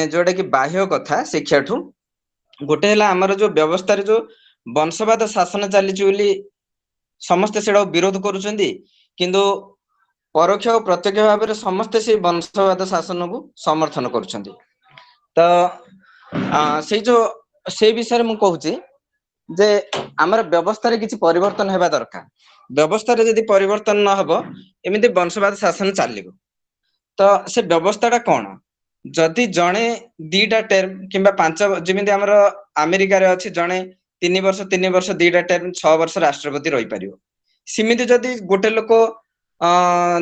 जोटा कि बाह्य कथा शिक्षा ठू गोटे हला हमर जो व्यवस्था रे जो वंशवाद शासन चलीछि बोली समस्त सेडा विरोध करूछंती किंतु परोक्ष और प्रत्यक्ष भाव में समस्त से वंशवाद शासन को समर्थन करूछंती तो से जो से विषय मु कहूछि जे हमर व्यवस्था रे किछि परिवर्तन हेबा दरकार व्यवस्था रे यदि परिवर्तन न हबो एमिति वंशवाद शासन चालिबो तो से व्यवस्थाटा कोन जदि जणे दीटा टर्म किंबा 5 जेमिति हमर अमेरिका रे अछि जणे 3 वर्ष दीटा टर्म 6 वर्ष राष्ट्रपति रहि परिबो सिमिति जदि गोटे लोक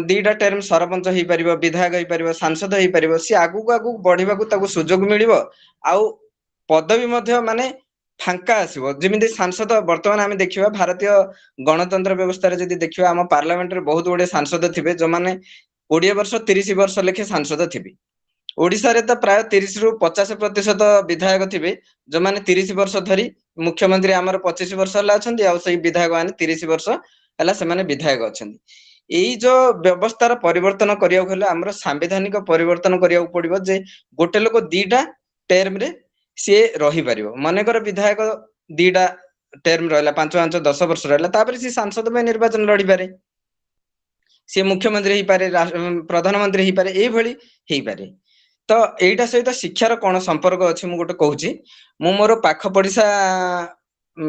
दीटा टर्म सरपंच हेई परिबो विधायक हेई परिबो सांसद हेई परिबो सी आगु बढ़िबा को ताको सुযোগ मिलिबो आउ पदवी मध्य माने फांका आसीबो जेमिति सांसद वर्तमान आमे देखिबा भारतीय गणतंत्र व्यवस्था रे जदि देखिबा हम पार्लियामेंट रे बहुत गुडे सांसद थिबे जो माने 20 वर्ष 30 वर्ष लेखे सांसद थिबे ओडिसा रे तो प्राय 30 रु 50% विधायक थिबे जो माने 30 वर्ष धरी मुख्यमंत्री हमर 25 वर्ष हला अछंती आ सही विधायक माने 30 वर्ष हला से माने विधायक अछंती एई जो व्यवस्था परिवर्तन करिया होले हमर संवैधानिक परिवर्तन करिया पड़िबो जे गोटे लोक दीटा टर्म रे से रही परिबो माने कर विधायक दीटा टर्म रहला 5 10 वर्ष रहला तापर से सांसद में निर्वाचन लड़ी पारे से मुख्यमंत्री ही पारे प्रधानमंत्री ही पारे एई भली ही पारे तो एटा सहित शिक्षार कोन संपर्क अछि मु गोटे कहूची मु मोर पाख पडिसा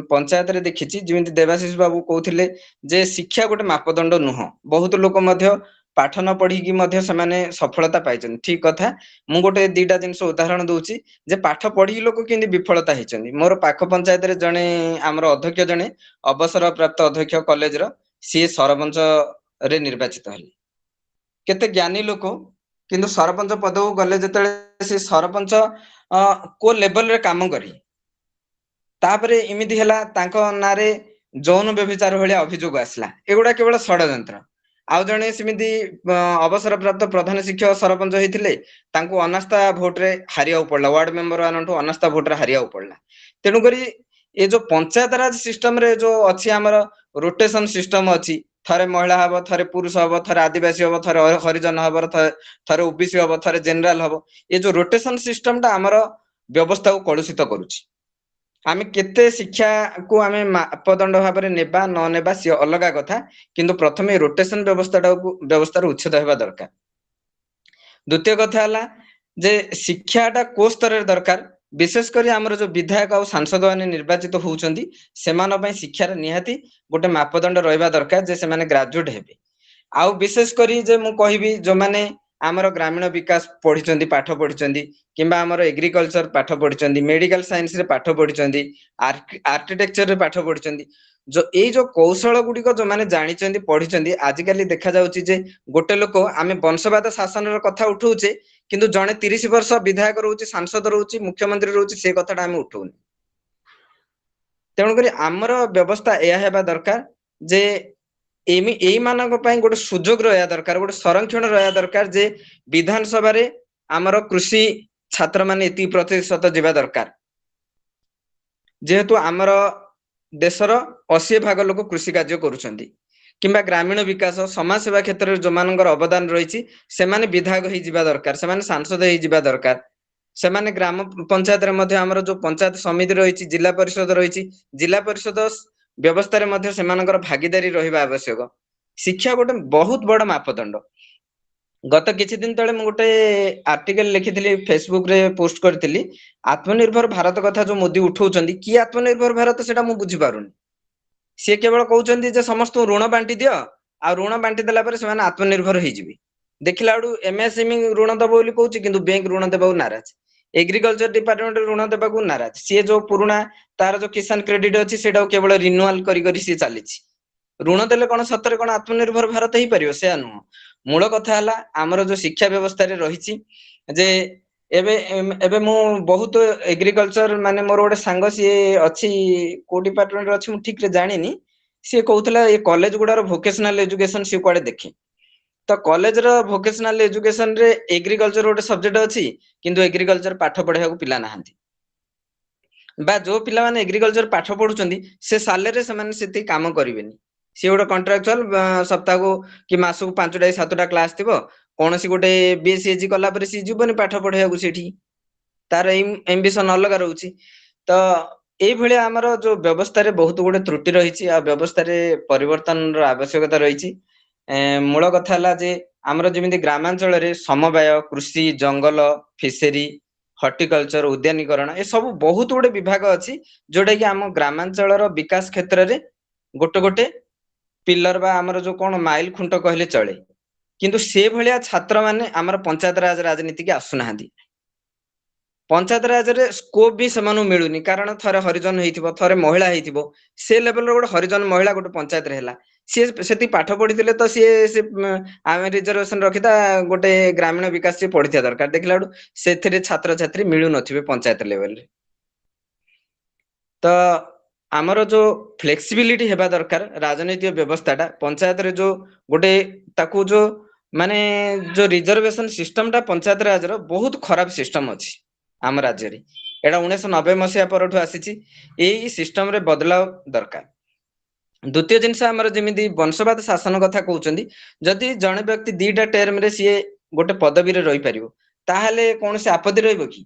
पंचायत रे देखिछि जेमिति देवाशीष बाबू कहउथिले जे शिक्षा गोटे मापदंड नुह बहुत लोक मध्य पाठ न पढ़ी की मध्य समाने सफलता पाइछन ठीक कथा मु गोटे दीटा जिंस उदाहरण दउची जे पाठ पढ़ी लोक केंदी विफलता हिचन मोर पाख पंचायत रे जणे हमर अध्यक्ष जणे अवसर प्राप्त अध्यक्ष कॉलेज रो सी सरपंच रे निर्वाचित हले केते ज्ञानी लोक किंतु सरपंच पद को गले जतले से सरपंच को लेवल रे काम करी तापरे इमिति हला तांको नारे जौन व्यभिचार भलिया अभियोग आसला एगुडा केवल षडयंत्र आउ जणे सिमिति अवसर प्राप्त प्रधान शिक्षक सरपंच होइथिले तांको अनास्था भोट रे हारिया पड़ला वार्ड मेंबर आनठो अनास्था भोट रे हारिया पड़ला तेनु करी ए जो पंचायत राज सिस्टम रे जो अछि हमर रोटेशन सिस्टम अछि थरे महिला हबो थरे पुरुष हबो थरे आदिवासी हबो थरे हरिजन हबो थरे ओबीसी हबो थरे जनरल हबो ए जो रोटेशन सिस्टम ता हमर व्यवस्था को कलुषित करूछि आमे केते शिक्षा को आमे मापदंड भाव रे नेबा न नेबा सी अलगा कथा किंतु प्रथमे रोटेशन व्यवस्था उच्छेद हेबा दरकार द्वितीय कथा हला जे शिक्षाटा को स्तर रे दरकार विशेष करी आमर जो विधायक और सांसद माने निर्वाचित होउछंदी सेमान पई शिक्षार निहाती गोटे मापदंड रहबा दरकार जे से माने ग्रेजुएट हेबे आउ विशेष करी जे मु कहिबी जो माने आमर ग्रामीण विकास पढिचंदी पाठ पढिचंदी किंबा आमर एग्रीकल्चर पाठ पढिचंदी मेडिकल साइंस रे पाठ पढिचंदी आर्किटेक्चर रे पाठ पढिचंदी जो ए जो कौशल गुडी को जो माने जानिचंदी पढिचंदी आजिकाली देखा जाउची जे गोटे लोक आमे वंशवाद शासन र कथा उठौचे किंतु जणे 30 वर्ष विधायक रहउची सांसद रहउची मुख्यमंत्री रहउची से कथाटा आमे उठौनी तेणु करी आमर व्यवस्था एया हेबा दरकार जे एई मानक पई गोटे सुजोग रहया दरकार गोटे संरक्षण रहया दरकार जे विधानसभा रे आमर कृषि छात्र माने 30% जिबा दरकार जेहेतु आमर देशर 80% लोक कृषि कार्य करूछंदी किंबा ग्रामीण विकास समाज सेवा क्षेत्र रे जो मानकर अवदान रहिछि से माने विधायक ही जिबा दरकार से माने सांसद ही जिबा दरकार से माने ग्राम पंचायत रे मध्ये हमर जो पंचायत समिति रहिछि जिला परिषद रहिछि जिला परिषद व्यवस्था रे मध्ये से मानकर भागीदारी रहिबा आवश्यक शिक्षा गोटे बहुत बड़ मापदंड गत किछि दिन तळे मु गोटे आर्टिकल लिखिथिली फेसबुक रे पोस्ट करथिली आत्मनिर्भर भारत कथा जो मोदी उठौचंदी की आत्मनिर्भर भारत सेटा मु बुझी पारुनी से केवल कहउचंदी जे समस्त ऋण बांटी दियो आ ऋण बांटी देला पर से माने आत्मनिर्भर होई जिबी देखिला आडू एमएसएमई ऋण दबो बोली कहउची किंतु बैंक ऋण देबाउ नाराज एग्रीकल्चर डिपार्टमेंट ऋण देबाकू नाराज सी जो पुराना तार जो किसान क्रेडिट अछि सेटा केवल रिन्यूअल करी करी सी चालिछि ऋण देले कोन सतरे कोन आत्मनिर्भर भारत ही परियो से अनु मूल कथा हला हमर जो शिक्षा व्यवस्था रे रहिछि जे एबे एबे मु बहुत एग्रीकल्चर माने मोर गोटे सांग सी अछि को डिपार्टमेंट रे अछि मु ठीक रे जानिनी सी कहउतला ए कॉलेज गुडार वोकेशनल एजुकेशन सी कोडे देखि तो कॉलेज रो वोकेशनल एजुकेशन रे एग्रीकल्चर गोटे सब्जेक्ट अछि किंतु एग्रीकल्चर पाठ पढाया को पिला नाहंती बा जो पिला माने एग्रीकल्चर पाठ पढुचंदी से सालेरे से माने सेति काम करिवेनी सी गोटे कॉन्ट्रैक्चुअल सप्ताह को कि मास को 5टा 7टा क्लास थिबो कोनसी गोटे बीएससी कला पर सी जीवन पाठ पढाया को सेठी तार एम्बिशन अलग रहउची तो एई भले हमर जो व्यवस्था रे बहुत गोटे त्रुटि रहिछि आ व्यवस्था रे परिवर्तन रो आवश्यकता रहिछि मूल कथा हला जे हमर जेमिति ग्रामांचल रे समवाय कृषि जंगल फिशरी हॉर्टिकल्चर उद्यानीकरण ए सब बहुत गोटे विभाग अछि जोडा कि हम ग्रामांचल रो विकास क्षेत्र रे गोटे गोटे पिलर बा हमर जो कोन माइल खुंट कहले चले किंतु से भलिया छात्र माने हमर पंचायत राज राजनीति के आसुनाहांदी पंचायत राज रे स्कोप भी समानु मिलुनी कारण थरे हरिजन हेतिबो थरे महिला हेतिबो से लेवल रो गोटे हरिजन महिला गोटे पंचायत रे हला सी सेति पाठ पढिथिले तो सी आमे रिजर्वेशन रखिता गोटे ग्रामीण विकास से पढिथिया दरकार देखलाडू सेथिरे छात्र छात्री मिलु नथिबे पंचायत लेवल रे तो आमर जो फ्लेक्सिबिलिटी हेबा दरकार राजनीतिक व्यवस्थाटा पंचायत रे जो गोटे ताकू जो माने जो रिजर्वेशन सिस्टमटा पंचायत राज रो बहुत खराब सिस्टम अछि आम राज्य रे एडा 1990 मसिया परठु आसीछि एई सिस्टम रे बदलाव दरकार द्वितीय जिनस हमर जेमिति वंशवाद शासन कथा कहउचंदी जदि जणे व्यक्ति दीटा टर्म रे सी गोटे पदवी रे रहि परिबो ताहाले कोन से आपत्ति रहइबो कि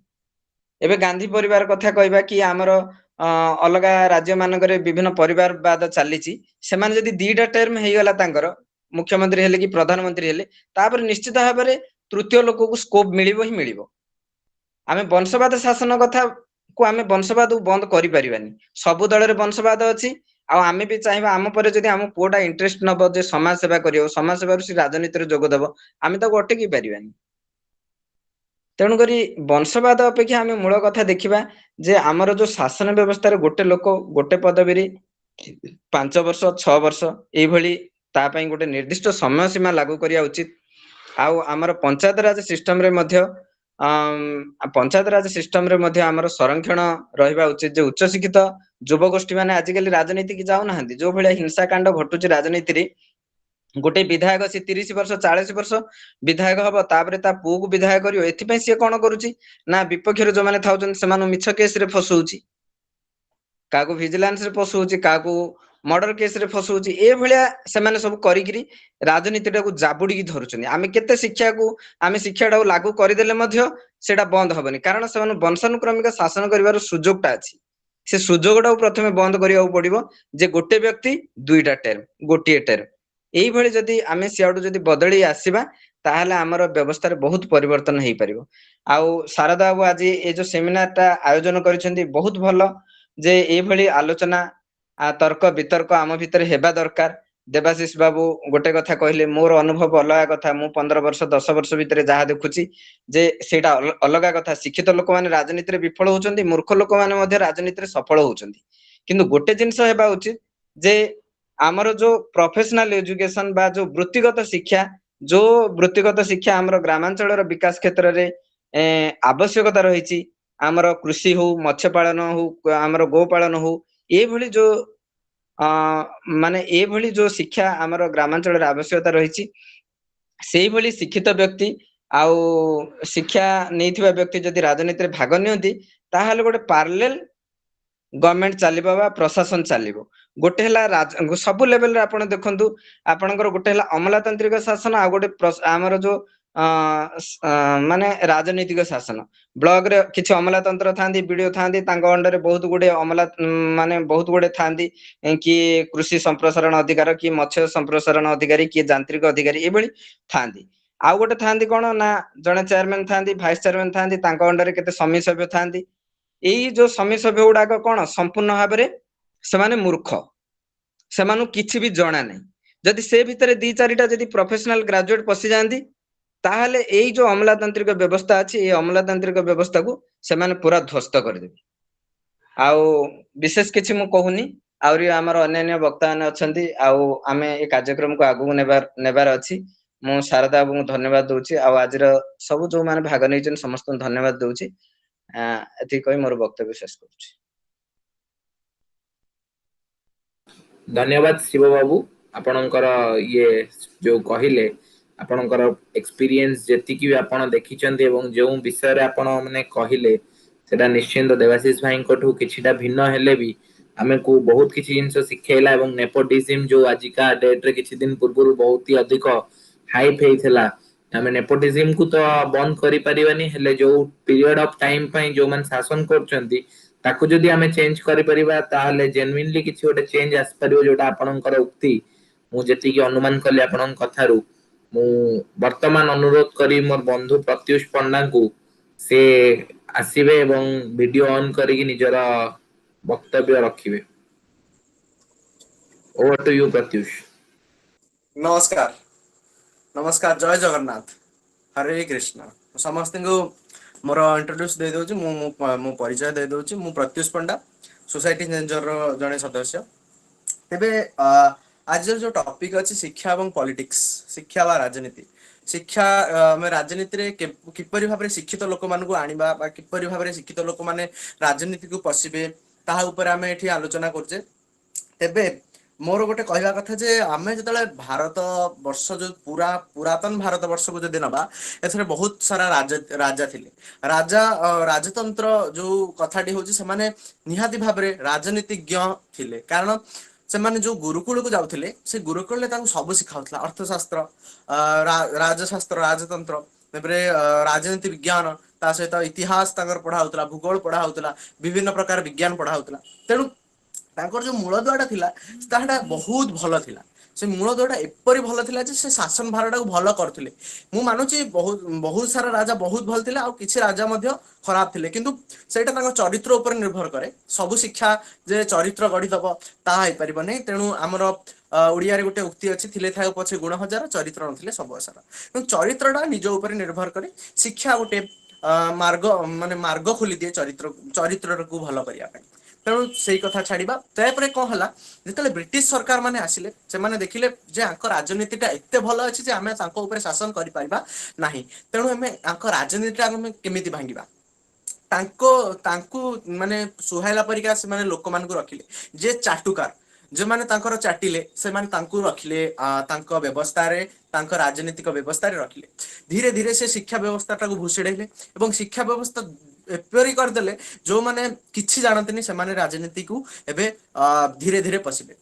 एबे गांधी परिवार कथा कहबा कि हमर अलगा राज्य मानकरे विभिन्न परिवारवाद चलीछि सेमान जदि दीटा टर्म हेई गला तांकर मुख्यमंत्री हेले कि प्रधानमंत्री हेले तापर निश्चित भाबरे तृतीय लोक को स्कोप मिलिबो ही मिलिबो आमे वंशवाद शासन कथा को आमे वंशवाद बंद करि परिबानी सब दल रे वंशवाद अछि आ आमे भी चाहिबा आम पर जदि आम पुओटा इंटरेस्ट नबो जे समाज सेवा करियो समाज सेवा सी राजनीति रे जोग देबो आमे ताको अटकी परिबानी तेणु करी वंशवाद अपेक्षा आमे मूल कथा देखिबा जे आमर जो शासन व्यवस्था रे गोटे लोक गोटे पदवी रे 5 वर्ष 6 वर्ष एई भली ता पई गोटे निर्दिष्ट समय सीमा लागू करिया उचित आउ आमर पंचायत राज सिस्टम रे मध्य पंचायत राज सिस्टम रे मध्य आमर संरक्षण रहिबा उचित जे उच्च शिक्षित युवगोष्ठी माने आजिकली राजनीति की जाउ नाहंती जो भलिया हिंसा कांड घटुची राजनीति रे गोटे विधायक से 30 वर्ष 40 वर्ष विधायक हबो तापरे ता पुओ को विधायक करियो एथि पई से कोन करूची ना विपक्ष रे जो माने थाउचन सेमानो मिछ केस रे फसौची काको विजिलेंस रे फसौची काको मर्डर केस रे फसौची ए भलिया से माने सब करी गिरी राजनीति को जाबुडी की धरुचनी आमे केते शिक्षा को आमे शिक्षाटा लागू करि देले मध्य सेटा बंद हबनी कारण से माने वंशानुक्रमिक शासन करिवार सुजोगटा अछि से सुजोगटा प्रथमे बंद करिया पड़िबो जे गोटे व्यक्ति दुईटा टर्म गोटिए टर्म एई भली जदी आमे सियाडू जदी बदली आसीबा ताहले आमर व्यवस्था बहुत परिवर्तन हो पार। आउ शारदा बाबू आज ये जो सेमिनार टा आयोजन करिसेंती बहुत भलो जे ए भली आलोचना तर्क वितर्क आम भितर हेबा दरकार। देवाशीष बाबू गोटे कथा कहले मोर अनुभव अलग कथा मु 15 वर्ष 10 वर्ष भितर जहाँ देखुची जे सेटा अलग कथा। शिक्षित लोक माने राजनीति रे विफल होउचंदी, मूर्ख लोक माने मध्ये राजनीति रे सफल होउचंदी। किंतु गोटे जिंस हेबा उचित जे आमर जो प्रोफेशनल एजुकेशन बा जो वृत्तिगत शिक्षा आमर ग्रामांचल विकास क्षेत्र में आवश्यकता रही। आमर कृषि हो, मत्स्य पालन हो, आमर गो पालन हो, ये भली जो माने ये भली जो शिक्षा आमर ग्रामांचल आवश्यकता रही। से भली शिक्षित व्यक्ति आउ शिक्षा नहीं व्यक्ति जदि राजनीति रे भाग नियंती ताहाले गोटे पार्लेल गवर्नमेंट चलिबा बा प्रशासन चलिबो। गोटे हला सब लेवल रे आपण देखंतु आपणकर गोटे हला अमलातांत्रिक शासन आ गोटे आमर जो माने राजनीतिक शासन। ब्लॉक रे किछि अमलातंत्र थांदी, वीडियो थांदी, तांको अंडर रे बहुत गुडे अमला माने बहुत गुडे थांदी कि कृषि संप्रसारण अधिकार, कि मत्स्य संप्रसारण अधिकारी, कि यांत्रिक अधिकारी एभली थांदी। आ गोटे थांदी कोन ना जने चेयरमैन थांदी, वाइस चेयरमैन थांदी, तांको अंडर रे केते समिति सभ्य थांदी। एई जो समिति सभ्य गुडाक कोन संपूर्ण भाबरे से माने मूर्ख, से मानु किछि भी जणा नै। जदि से भितरे 2-4टा जदि प्रोफेशनल ग्रेजुएट पसि जांदी ताहले एई जो अमलातांत्रिक व्यवस्था अछि ए अमलातांत्रिक व्यवस्था को से माने पूरा ध्वस्त कर देबे। आउ विशेष किछि मु कहूनी, आउरी हमर अन्य वक्ता ने अछंती, आउ आमे ए कार्यक्रम को आगु नेबार अछि। मु शारदा बाबू को धन्यवाद दोछि। आउ आजर सब जो माने भाग नै समस्त धन्यवाद दोछि। एति कहि मोर वक्तव्य शेष करूछि। धन्यवाद शिव बाबू, आपणकर ये जो कहिले आपणकर एक्सपीरियंस जेतिकी भी आपण देखिचंती एवं जो विषय रे आपण माने कहिले सेटा निश्चिंत देवाशीष भाई कोठू किछिटा भिन्न हेले भी आमे को बहुत किछि जिंस सिखेला। एवं नेपोटिज्म जो आजिका डेट रे किछि दिन पूर्व बहुत ही अधिक हाइप हेइथला, आमे नेपोटिज्म को तो बंद करि परिबानी, हेले जो पीरियड ऑफ टाइम पई जो मन शासन करचंती ताकू जदि आमे चेंज करि परिबा ताहले जेन्युइनली किछि गोटे चेंज आस परिबो। जोटा आपणकर उक्ति मु जेतिकी अनुमान कले आपणन कथारू मु वर्तमान अनुरोध करी मोर बंधु प्रत्युष पंडा को से आसीबे एवं वीडियो ऑन करी निजर वक्तव्य रखिबे। Over to you Pratyush. नमस्कार नमस्कार, जय जगन्नाथ, हरे कृष्ण। समस्त को मोर इंट्रोड्यूस दे दोछि, मु परिचय दे दोछि। मु प्रत्युष पंडा, सोसाइटी चेंजर रो जने सदस्य। तेबे आज जो टॉपिक अछि शिक्षा एवं पॉलिटिक्स, शिक्षा वा राजनीति। शिक्षा में राजनीति रे किपरि भाबरे शिक्षित लोक मान को आनिबा बा किपरि भाबरे शिक्षित लोक माने राजनीति को पसिबे ताहा ऊपर आमे एठी आलोचना करजे। तेबे मोर गोटे कहवा कथा जे आमे जतले भारत वर्ष जो पूरा पुरातन भारत वर्ष को जदि नबा एथरे बहुत सारा राजा थिले। राजतंत्र जो कथाटी होची से माने निहाती भाबरे राजनीतिज्ञ थिले, कारण से माने जो गुरुकुल को जाउथिले से गुरुकुल ले तांको सब सिखाउथला। अर्थशास्त्र, राजशास्त्र, राजतंत्र, तेबरे राजनीति विज्ञान, ता सहित इतिहास तांकर पढ़ा होतला, भूगोल पढ़ा होतला, विभिन्न प्रकार विज्ञान पढ़ा होतला। तेणु तांकर जो मूलदुआटा थिला ताहाटा बहुत भलो थिला। से मूलदुआटा एपरि भलो थिला जे से शासन भारटा को भलो करथिले। मु मानुची बहुत सारा राजा बहुत भल थिले, आ किछि राजा मध्य खराब थिले, किंतु सेटा तांको चरित्र ऊपर निर्भर करे। सब शिक्षा जे चरित्र गढ़ी दब ता हे परिबो नै। तेणु हमर ओडिया रे गोटे उक्ति अछि, थिले थाय पछे गुण हजार, चरित्र नथिले सब असार। तेणु चरित्रटा निज ऊपर निर्भर करे। शिक्षा गोटे मार्ग माने मार्ग खोली दिए चरित्र को भलो करिया पे। तेणु सेई कथा छाड़िबा। तापर कौन हला जेतले ब्रिटिश सरकार माने आसिले से माने देखिले जे आंक राजनीतिटा एते भलो अछि जे आमे तांको ऊपर शासन करि परिबा नाही। तेणु हमें आंक राजनीतिटा हमें केमिति भांगिबा, तांको माने सुहाइला परिका से माने लोक मान को रखिले जे चाटुकार जो माने तांकर चाटिले से माने तांको रखिले तांको व्यवस्था रे, तांको राजनीतिक व्यवस्था रे रखिले। धीरे धीरे से शिक्षा व्यवस्था को भूषिडेले एवं शिक्षा व्यवस्था एपरि कर देले जो माने किछि जानतनी से माने राजनीति को एबे धीरे धीरे पसिले।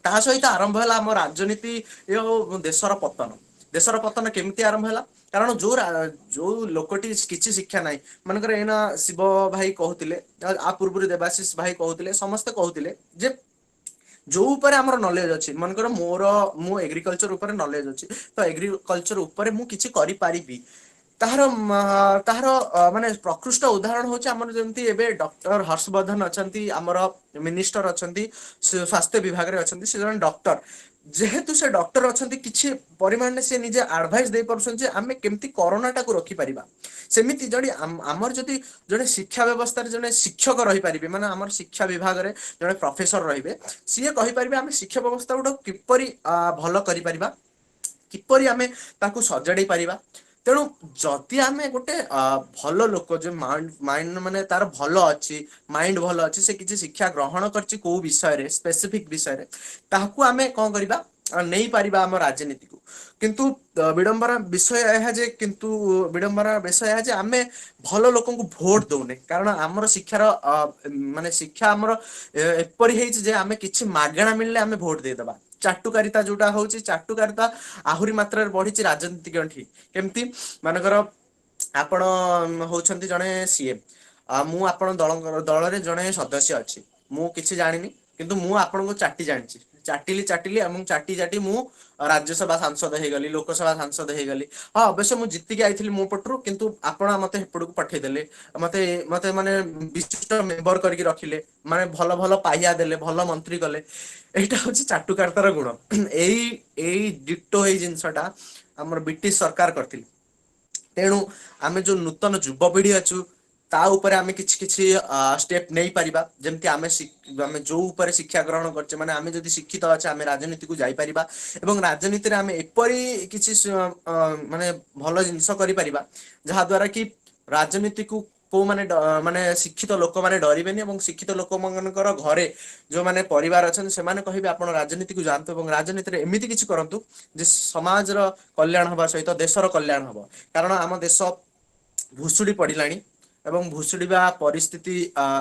ता सहित आरंभ हला हम राजनीति यो देशर पतन केमिति आरंभ हला, कारण जो लोकटी किछि शिक्षा नाही मानकर एना शिव भाई कहउतिले, आ पूर्व देवाशीष भाई कहउतिले, समस्त कहउतिले जे जो ऊपर हमर नॉलेज अछि मन कर मोर मु एग्रीकल्चर ऊपर नॉलेज अछि तो एग्रीकल्चर ऊपर मु किछि करि पारिबी ताହାର ताହାର माने प्रकृष्ट उदाहरण होछि हमर जेमति एबे डॉक्टर हर्षवर्धन अछंती हमर मिनिस्टर अछंती स्वास्थ्य विभाग रे अछंती से जन डॉक्टर जेहेतु से डॉक्टर अछंती किछि परिमाण से निजे एडवाइस दे परछन जे हमें केमति कोरोना टाको रखि परिबा सेमिति जडी हमर जदी जने शिक्षा व्यवस्था रे जने शिक्षक रहि परिबे माने हमर शिक्षा विभाग रे जने प्रोफेसर रहिबे सिए कहि परिबे हम शिक्षा व्यवस्था उडो किपरि भलो करि परिबा किपरि आमे ताकू सजाडी परिबा तेणु जदि आमे गोटे भल लोक जो माइंड माने तार भल अछि माइंड भल अछि से किछि शिक्षा ग्रहण करछि को विषय रे स्पेसिफिक विषय रे ताकू आमे कोन करिबा नहीं पारिबा हम राजनीति को किंतु विडंबना विषय यह जे किंतु विडंबना विषय यह जे आमे भल लोक को भोट दौने कारण हमर शिक्षार माने शिक्षा हमर एपरि हेछि जे आमे किछि मागणा मिलले आमे भोट दे दबा चाटुकारिता जोटा होछि चाटुकारिता आहुरी मात्रा रे बढ़िछि राजनीति गंठी केमति मानकर आपण होउछंती जणे सीएम मु आपण दल रे जणे सदस्य अछि मु किछि जानिनी किंतु मु आपण को चाटी जानिछि चाटिली एवं चाटी चाटी मु राज्यसभा सांसद हे गली लोकसभा सांसद हे गली हां अवश्य मु जित्ति के आइथिली मो पटरु किंतु आपण मते हेपडू को पठै देले मते मते माने विशिष्ट मेंबर करके रखिले माने भल भल पाहिया देले भल मंत्री कले एटा होछि चाटुकारितार गुण एई एई डिटो एई जिंसटा हमर ब्रिटिश सरकार करथिल तेणु आमे जो नूतन युवपीढ़ी अच्छु ता ऊपर आमे किछि किछि स्टेप नहीं परिबा जेमति आमे जो ऊपर शिक्षा ग्रहण करछे माने आमे जदि शिक्षित अच्छे आमे राजनीति को जाई परिबा एवं राजनीति रे आमे एपरि किछि माने भलो जिंस करि परिबा जहा द्वारा कि राजनीति को माने माने शिक्षित लोक माने डरिबेनी एवं शिक्षित लोक मनकर घरे जो माने परिवार अछन से माने कहिबे आपण राजनीति को जानतो एवं राजनीति रे एमिति किछि करंतु जे समाज रो कल्याण हबा सहित देशर कल्याण हबो कारण आम देश भुसुड़ी पड़िलानी एवं भुसुड़ीबा परिस्थिति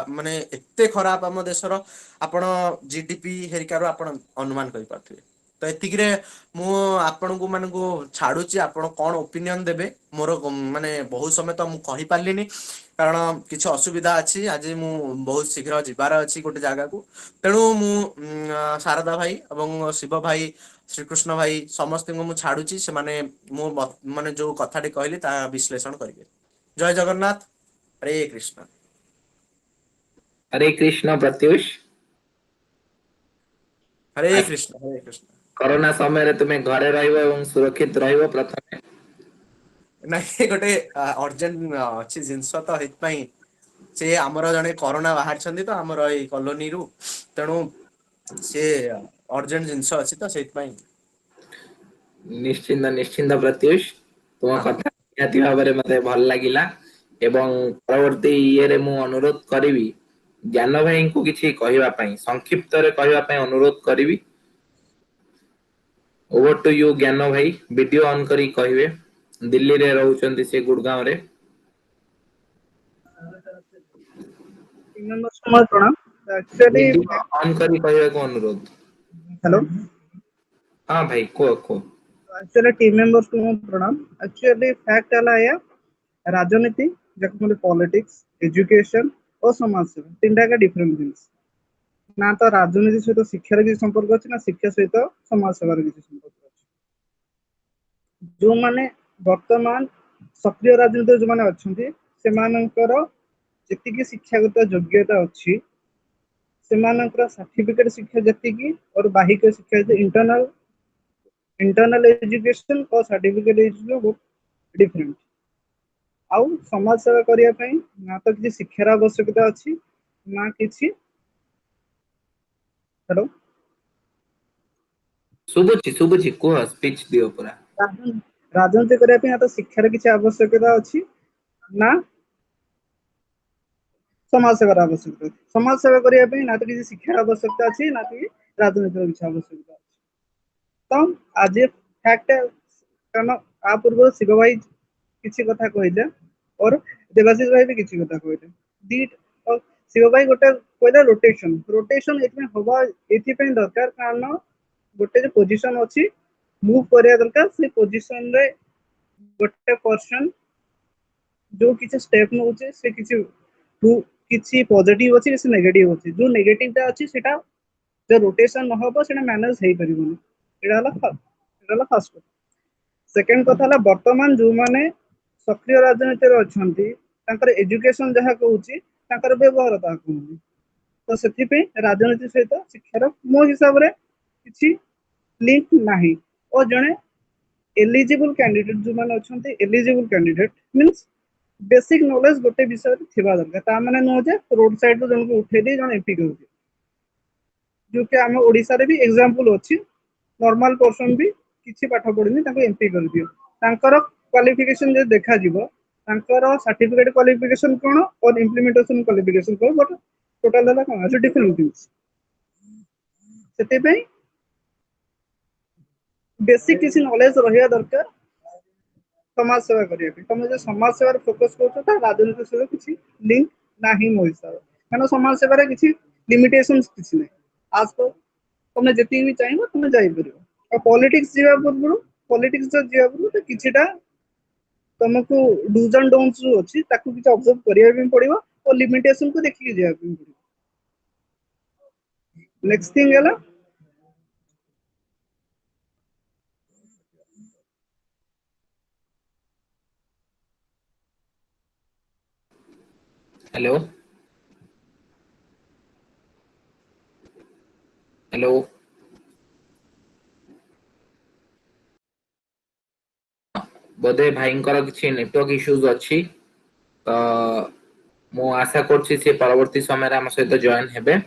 माने एते खराब आम देशर आपण जीडीपी हेरिकारो आपण अनुमान करि पारथिबे तो एतिक रे मु आपण को माने को छाडुची आपण कोन ओपिनियन देबे मोर माने बहुत समय तो मु कहि पारलिनी कारण किछ असुविधा अछि आज मु बहुत शीघ्र जिबार अछि गोटे जागा को तेणु मु शारदा भाई एवं शिव भाई श्रीकृष्ण भाई समस्त को मु छाडुची से माने मो माने जो कथाटी कहली ता विश्लेषण करिवे जय जगन्नाथ हरे कृष्ण हरे कृष्ण प्रत्युष हरे कृष्ण हरे कृष्ण कोरोना समय रे तुमे घरे रहइबो एवं सुरक्षित रहइबो प्रथमे नहीं गोटे अर्जेंट अच्छी जिनस तो हेत पई से हमर जने कोरोना बाहर छंदी तो हमर ए कॉलोनी रु तेणु से अर्जेंट जिनस अछि तो सेत पई निश्चिंत निश्चिंत प्रत्युष तुम हाँ कथा निहाती भाବରେ मते भल लागिला एवं परवर्ती इये रे मु अनुरोध करिवि ज्ञान भाई को किछि कहिबा पई संक्षिप्त रे कहिबा पई अनुरोध करिवि ओवर टू यू ज्ञान भाई वीडियो ऑन करी कहिवे दिल्ली रे रहउचंती से गुड़गांव रे टीम मेंबर्स को मोर प्रणाम एक्चुअली वीडियो ऑन करी कहिवे को अनुरोध हेलो हां भाई को एक्चुअली टीम मेंबर्स को मोर प्रणाम एक्चुअली फैक्ट आला या राजनीति जक पॉलिटिक्स एजुकेशन और समाज सेवा तीनटा का डिफरेंट थिंग्स ना तो राजनीति सहित शिक्षार किसी संपर्क अच्छे ना शिक्षा सहित समाज सेवार किसी संपर्क अच्छे जो माने वर्तमान सक्रिय राजनीति जो माने अच्छे से मानकर जेतिकी शिक्षागत योग्यता अच्छी सेमानकर सर्टिफिकेट शिक्षा जेतिकी और बाहिक शिक्षा इंटरनल इंटरनल एजुकेशन और सर्टिफिकेट एजुकेशन बहुत डिफरेंट आउ समाज सेवा करिया पई ना तो किसी शिक्षार आवश्यकता अच्छी ना किसी हेलो सुबुची को स्पीच दियो पूरा राजनीति करिया पई ना तो शिक्षार किसी आवश्यकता अच्छी ना समाज सेवार आवश्यकता समाज सेवा करिया पई ना तो किसी शिक्षार आवश्यकता अच्छी ना कि राजनीतिर किसी आवश्यकता अच्छी तो आज फैक्ट कारण आ पूर्व शिव भाई किसी कथा कहले और देवाशीष भाई भी किसी कथा कहले दी शिव भाई गोटे कहले रोटेशन रोटेशन एथमे होबा एथि पे दरकार कारण गोटे जो पोजीशन अछि मूव करिया दरकार से पोजीशन रे गोटे पर्सन जो किसी स्टेप नउचे से किसी किसी पॉजिटिव अछि से नेगेटिव अछि जो नेगेटिव ता अछि सेटा जो रोटेशन न हो सेटा मैनेज हेई परिबोनी एटा हला फर्स्ट कथा। सेकंड कथा हला वर्तमान जो माने सक्रिय राजनीति रे अछंती तांकर एजुकेशन जहा कहूची तांकर व्यवहार ता कहूनी तो सेथि पे राजनीति सहित शिक्षार मो हिसाब रे किछि लिंक नाही और जने एलिजिबल कैंडिडेट जो माने अछंती eligible candidate means basic knowledge गोटे विषय रे थिबा दरकार ता माने न जे रोड साइड रो जन को उठे दे जन एमपी कर जो कि हम ओडिसा रे भी एग्जांपल अछि नॉर्मल पर्सन भी किछि पाठ पढिनी ताको एमपी कर दियो तांकर क्वालिफिकेशन जे देखा जीवो तांकर सर्टिफिकेट क्वालिफिकेशन कोन और implementation qualification cone but total हला कोन अछि डिफरेंट थिंग्स सेते पे बेसिक किसी नॉलेज रहिया दरकार समाज सेवा करिया पे तमे जे समाज सेवा रे फोकस करछो ता राजनीति से किछि लिंक नाही मो हिसाब काना समाज सेवा रे किछि लिमिटेशंस किछि नै आज तो तमे जति भी चाहिबो तमे जाई परिबो और पॉलिटिक्स जीवा पूर्व पॉलिटिक्स जो जीवा पूर्व तो किछिटा तुमको डूज एंड डोंट्स जो अछि ताकू किछ ऑब्जर्व करिया भी पड़िबो और लिमिटेशन को देखि जीवा भी पड़िबो। नेक्स्ट थिंग हला हेलो हेलो बोधे भाईंकर किसी नेटवर्क इश्यूज अच्छी तो मु आशा करछि से परवर्ती समय रे हम सहित जॉइन हेबे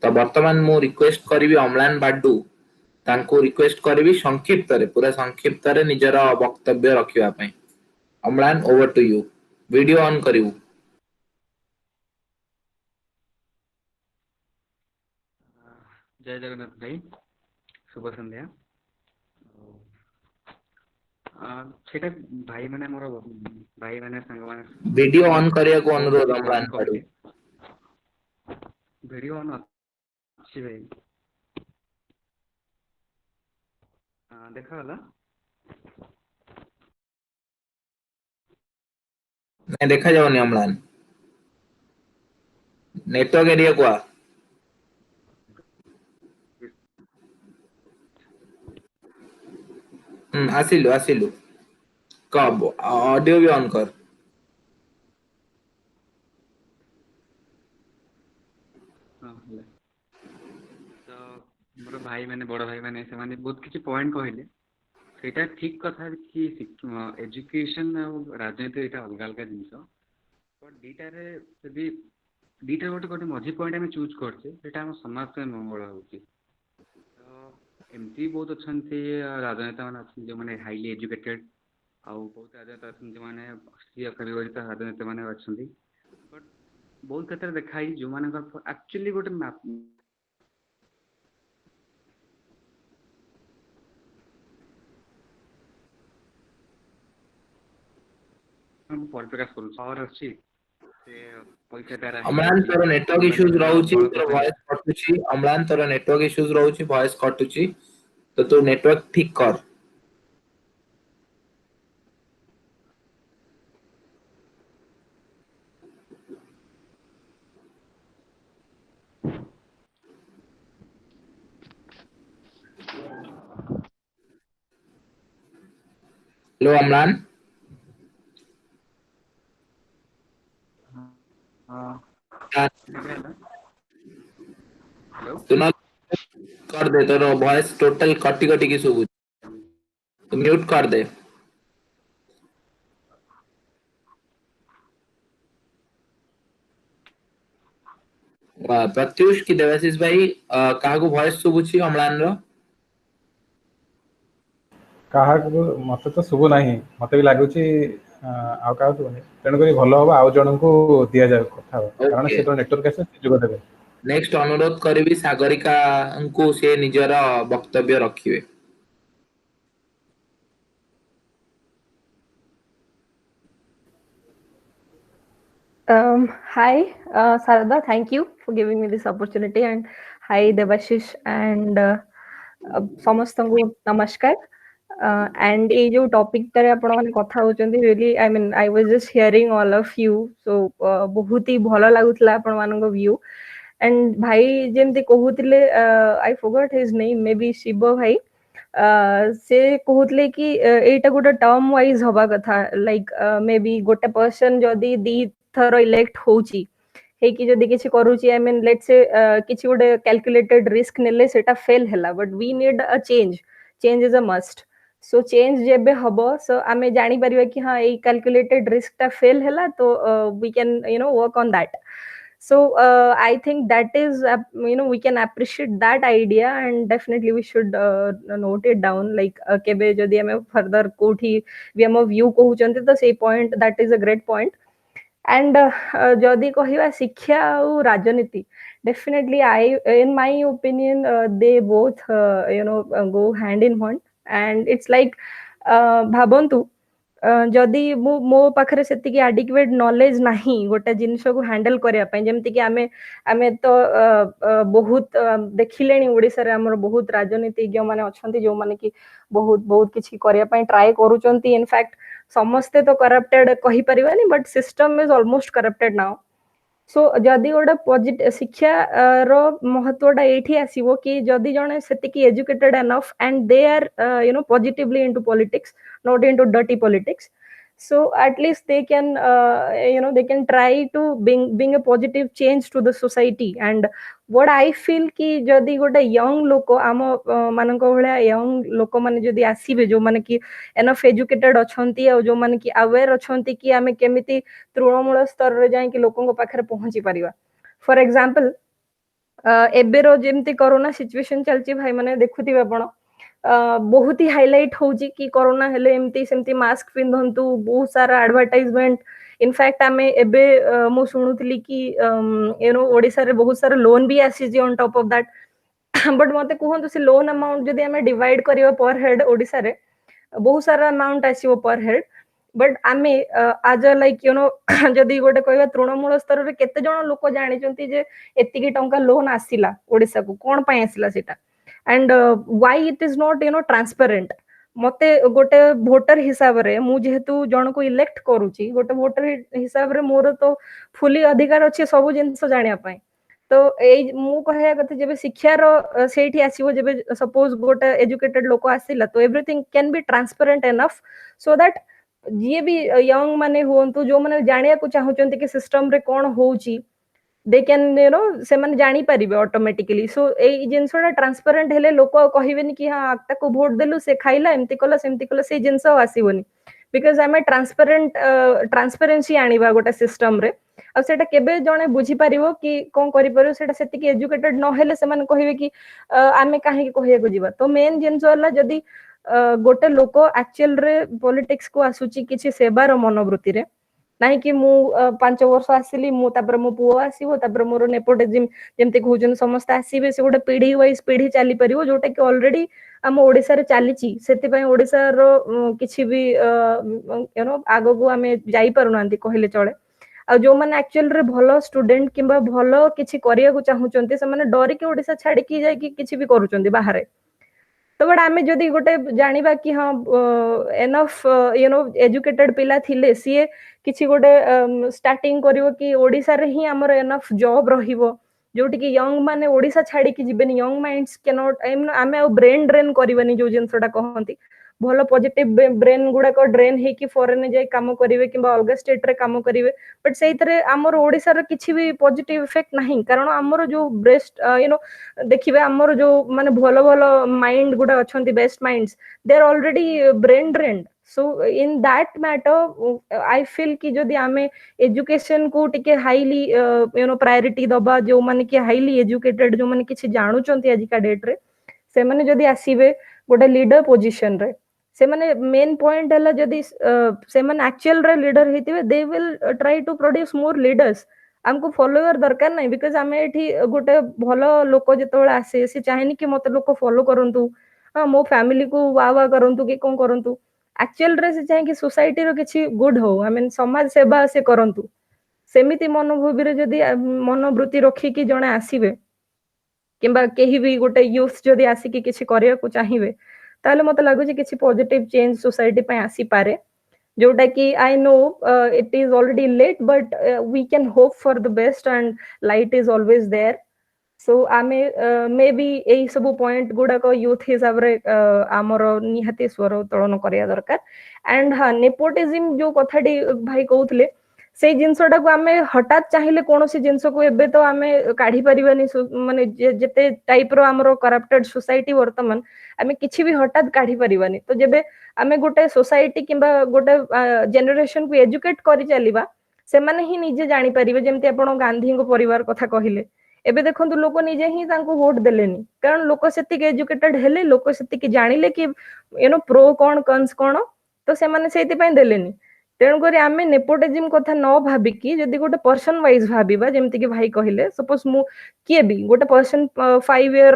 तो वर्तमान मु रिक्वेस्ट करिवि अम्लान बाडू तांको रिक्वेस्ट करिवि संक्षिप्त रे पूरा संक्षिप्त रे निजर वक्तव्य रखिबा पई। Amlan over to you video on करिवु। जय जगन्नाथ भाई शुभ संध्या सेटा भाई माने मोर भाई माने संग माने वीडियो ऑन करिया को अनुरोध अम्लान बाडू। वीडियो ऑन अछि भाई देखा होला नहीं देखा जाओनी अम्लान नेटवर्क एरिया को आसिलु आसिलु कब ऑडियो भी ऑन कर तो मोर भाई माने बड़ भाई माने से माने बहुत किछि पॉइंट कहले सेटा ठीक कथा कि एजुकेशन राजनीति एटा अलग अलग जिंस बट दीटा रे यदि दीटा गोटे गोटे मझी पॉइंट आम चूज करछे सेटा हम समाज पे मंगल होउची तो एमती बहुत अछंती राजनेता माने अछन जो माने हाईली एजुकेटेड आउ बहुत राजनेता अछन जो माने सीए परिवर्तित राजनेता माने अछंती बट बहुत क्षेत्र देखाई जो माने एक्चुअली गोटे परिप्रकाश करू और अछि से पैसा द्वारा अम्लान तोर नेटवर्क इश्यूज रहउची तोर वॉइस कटुची अम्लान तोर नेटवर्क इश्यूज रहउची वॉइस कटुची तो तू नेटवर्क ठीक कर। हेलो अम्लान तू ना कर दे तोर वॉइस टोटल कटी कटी की सुबु तू म्यूट कर दे। प्रत्युष की देवाशीष भाई काहा को वॉइस सुबुची अम्लान रो काहा को मते तो सुबु नाही मते भी लागुची आ काहा तो नहीं तेन करी भलो होबा आउ जण को दिया जाय कथा कारण से तो नेटवर्क आसे जुग देबे। नेक्स्ट अनुरोध करिवि सागरिका को से निजर वक्तव्य रखिबे। Hi, Sarada. Thank you for giving me this opportunity. And hi, Devashish and ସମସ୍ତଙ୍କୁ ନମସ୍କାର and ଏଇ ଯୋଉ ଟପିକ ଟାରେ ଆପଣ ମାନେ କଥା ହଉଛନ୍ତି really I mean I was just hearing all of you so ବହୁତ ହି ଭଲ ଲାଗୁଥିଲା ଆପଣ ମାନଙ୍କ view एंड भाई जेमती कहूतिले I forgot his name may be Shiv भाई से कहूतिले कि एटा गोटे टर्म वाइज हवा कथा लाइक मे बी गोटे पर्सन जदी दी थर इलेक्ट होची हे कि जदी किछि करूची आई मीन लेट्स से किछि गोटे कैलकुलेटेड रिस्क नेले सेटा फेल हैला but we need a change is a must so change जेबे हबो सो आमे जानि परिबा कि हां ए कैलकुलेटेड रिस्क टा फेल हैला तो we can you know work on that so I think that is you know we can appreciate that idea and definitely we should note it down like kebe jodi ame further kothi we am view कहउचंती तो से point that is a great point and jodi कहिबा शिक्षा और राजनीति definitely I in my opinion they both you know go hand in hand and it's like भाबंतु जदि मो पाखरे सेतिकी adequate knowledge नाही गोटे जिनिस को हैंडल करिया पय जेमति कि आमे आमे तो बहुत देखिलेनी ओडिसा रे हमर बहुत राजनीतिज्ञ माने अछंती जो माने कि बहुत बहुत किछि करिया पय ट्राई करूचंती इनफैक्ट समस्ते तो करप्टेड कहि परिबानी but system is almost corrupted now so जदि गोटे पॉजिटिव शिक्षा रो महत्वटा एठी आसीबो कि जदि जणे सेतिकी educated enough and they are you know positively into politics not into dirty politics so at least they can you know they can try to bring a positive change to the society and what I feel ki jodi gote young loko amo mananko bhaliya young loko mane jodi asibe jo mane ki enough educated achanti au jo mane ki aware achanti ki ame kemiti trunamula star re jai ki lokon ko pakhare pahunchi pariba for example ebero jemti corona situation chalchi bhai mane देखुथिबे आपण बहुत ही highlight होची कि corona हेले एमती सेमती mask पिंधंतु बहुत सारा advertisement in fact आमे एबे मो सुनुतली कि यू नो ओडिसा रे बहुत सारा लोन भी आसी जी on top of that but मते कहंतु से लोन अमाउंट जदी आमे डिवाइड करियो पर हेड ओडिसा रे बहुत सारा अमाउंट आसीबो पर हेड बट आमे आज लाइक यू नो जदी गोटे कहबा तृणमूल स्तर रे केते जण लोक जानि चंती जे एतिकी टंका लोन आसीला ओडिसा को कोन पय आसीला सेटा and why it is not you know transparent मते गोटे वोटर हिसाब रे मु जेहेतु जण को इलेक्ट करूची गोटे वोटर हिसाब रे मोर तो फुली अधिकार अछि सब जिंस जानिया पय तो ए मु कहया कथे जेबे शिक्षा रो सेठी आसीबो जेबे सपोज गोटे एजुकेटेड लोक आसीला तो everything can be transparent enough so that जे भी यंग माने होंतु जो माने जानिया को चाहुचंती कि सिस्टम रे कोन होउची they can you know से माने जानि परिबे ऑटोमेटिकली सो ए जिंसडा ट्रांसपेरेंट हेले लोक कहिबेनी कि हां ताको वोट देलु से खाइला एमती कला सेमती कला से जिंस आसीबोनी बिकॉज़ आमे ट्रांसपेरेंट ट्रांसपेरेंसी आनिबा गोटा सिस्टम रे अब सेटा केबे जणे बुझी परिबो कि कोन करि परिबो सेटा सेति कि एजुकेटेड न हेले से माने कहिबे कि आमे काहे कहिया को जीवा तो मेन जिंस वाला जदी गोटे लोक एक्चुअल रे पॉलिटिक्स को आसुची किछि सेवार मनोवृत्ति रे नहीं कि मु 5 वर्ष आसिली मु तापर मो पुओ आसीबो तापर मोर नेपोटिज्म जेमते कहउजन समस्त आसीबे से गोटे पीढ़ी वाइज पीढ़ी चाली परिबो जोटा कि ऑलरेडी हम ओडिसा रे चालीची सेति पय ओडिसा रो किछि भी यू नो आगो को हमें जाई परनांती कहले चले आ जो माने एक्चुअल रे भलो स्टूडेंट किबा भलो किछि करिया को चाहुचंती से माने डरी के ओडिसा छाडी की जाय कि किछि भी करूचंती बाहर तो बट आमे जदी गोटे जानिबा कि हां एनफ यू नो एजुकेटेड पिला थिले सीए किछि गोटे स्टार्टिंग करिवो कि ओडिसा रे ही हमर एनफ जॉब रहिवो जोटी कि यंग माने ओडिसा छाडी कि जिबेनी यंग माइंड्स कैन नॉट आमे ब्रेन ड्रेन करबनी जो जिंसटा कहंती भलो पॉजिटिव ब्रेन गुडा को ड्रेन हे कि फॉरेन जाय काम करिवे किबा अलग स्टेट रे काम करिवे बट सेइतरे हमर ओडिसा रे किछि भी पॉजिटिव इफेक्ट नाही कारण हमर जो बेस्ट यू नो देखिबे हमर जो माने भलो भलो माइंड गुडा अछंती best minds they are already brain drained so in that matter I feel कि जदि आमे एजुकेशन को टिके हाईली यू नो प्रायोरिटी दबा जो माने कि हाईली एजुकेटेड जो माने किछि जानु चंती आज का डेट रे से माने जदि आसीबे गोटे लीडर पोजीशन रे से माने मेन पॉइंट हला जदि से माने एक्चुअल रे लीडर हेतिबे they will try to produce more leaders हमको फॉलोअर दरकार नाही बिकॉज़ आमे एठी गोटे भलो लोक जतोळे आसे से चाहेनी कि मते लोक फॉलो करंतु हां मो फैमिली को वाह करंतु कि कोन करंतु एक्चुअल रे से चाहे कि सोसाइटी रो किछि गुड हो आई मीन समाज सेवा से करंतु सेमिति मनोभाव रे जदी मनोवृत्ति रखी कि जणे आसीबे किबा केही भी गोटे यूथ जदी आसी कि किछि करिया को चाहिबे ताले मते लागु जे किछि पॉजिटिव चेंज सोसाइटी पे आसी पारे जोटा कि I know it is already late but we can hope for the best and light is always there so आमे मे बी एई सब पॉइंट गुडा को यूथ हिसाब रे आमर निहाती स्वर उत्तोलन करिया दरकार एंड हाँ नेपोटिज्म जो कथाटी भाई कहउतले से जिनसटा को आमे हठात चाहिए कौन सी जिनस को एबे तो आमे काढ़ी परिबानी माने जेते टाइप रो हमरो करप्टेड सोसाइटी वर्तमान आमे किछि भी हठात काढ़ी परिबानी तो जेबे आमे गोटे सोसाइटी किंबा गोटे जनरेशन को एजुकेट करि चलिबा से माने ही निजे जानि परिबे जेमति आपण गांधी को परिवार कथा कहिले एबे देखंतु लोक निजे ही तांको वोट देलेनी कारण लोक सेतिक एजुकेटेड हेले लोक सेतिक जानिले कि यू नो प्रो कोन कन्स कोन तो से माने सेति पय देलेनी तेणु करी आमे नेपोटिज्म कथा न भाबिकी जदि गोटे पर्सन वाइज भाबिबा जेमति कि भाई कहिले सपोज मु किए भी गोटे पर्सन 5 ईयर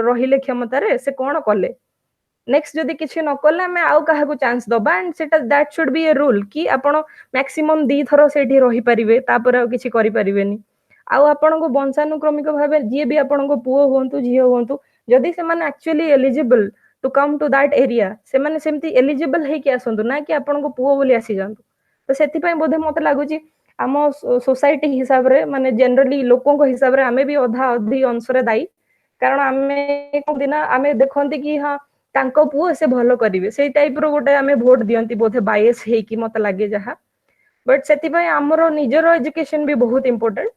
रहिले क्षमता रे से कोन कले नेक्स्ट जदि किछि न कले आमे आउ काहा को चांस दबा एंड सेटा that should be a rule कि आपण मैक्सिमम 2 थरो सेठी रही परिबे तापर आ किछि करि परिबेनी आउ आपण को वंशानुक्रमिक भाबे जे भी आपण को पुओ होंतु झियो होंतु जदि से माने actually eligible to come to that area से माने सेमती एलिजिबल हे कि आसंतु ना कि आपण को पुओ बोली आसी जांतु तो सेति पय बोधे मते लागुची आम सोसाइटी हिसाब रे माने जनरली लोकों को हिसाब रे आमे भी अधा अधि अंश रे दाई कारण आमे को दिना आमे देखंती कि हां तांको पुओ से भलो करिवे सेई टाइप रो गोटे आमे वोट दियंती बोधे बायस हे कि मते लागे जहा बट सेति पय हमरो निजरो एजुकेशन भी बहुत इंपोर्टेंट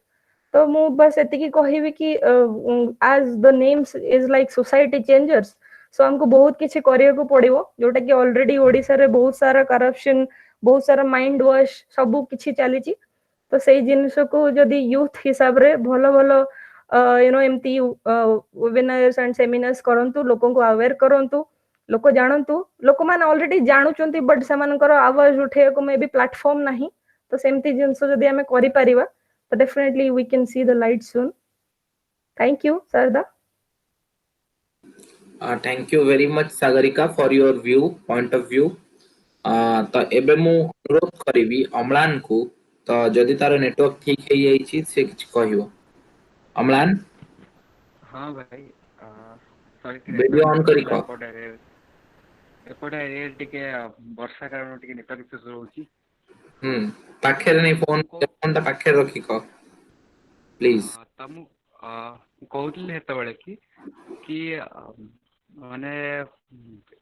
तो मु बस एतिकी कहिबी कि as the names is like society changers so हमको बहुत किछि करिया को पड़िबो जोटा कि ऑलरेडी ओडिसा रे बहुत सारा करप्शन बहुत सारा माइंड वॉश सब किछि चली छी तो सेई जिनिस को जदी यूथ हिसाब रे भलो भलो यू नो एमती वेबिनार्स एंड सेमिनार्स करंतु लोकों को अवेयर करंतु लोक जानंतु लोक मान ऑलरेडी जानुचंती बट समानकर आवाज उठे को मे भी प्लेटफॉर्म नाही तो सेमती जिनिस जदी हमें करि परिबा तो definitely we can see the light soon. Thank you, Sarda. Thank you very much, Sagarika, for your point of view. तो एबे मु अनुरोध करिवि अम्लान को तो जदि तार नेटवर्क ठीक हे जाई छी से किछ कहियो अम्लान हाँ भाई सॉरी वीडियो ऑन करी को एपटे एरिया टिके वर्षा कारण टिके नेटवर्क इशू होची पाखेर नहीं फोन टा पाखेर रखी को प्लीज तमु कहउतले हेत बळे कि माने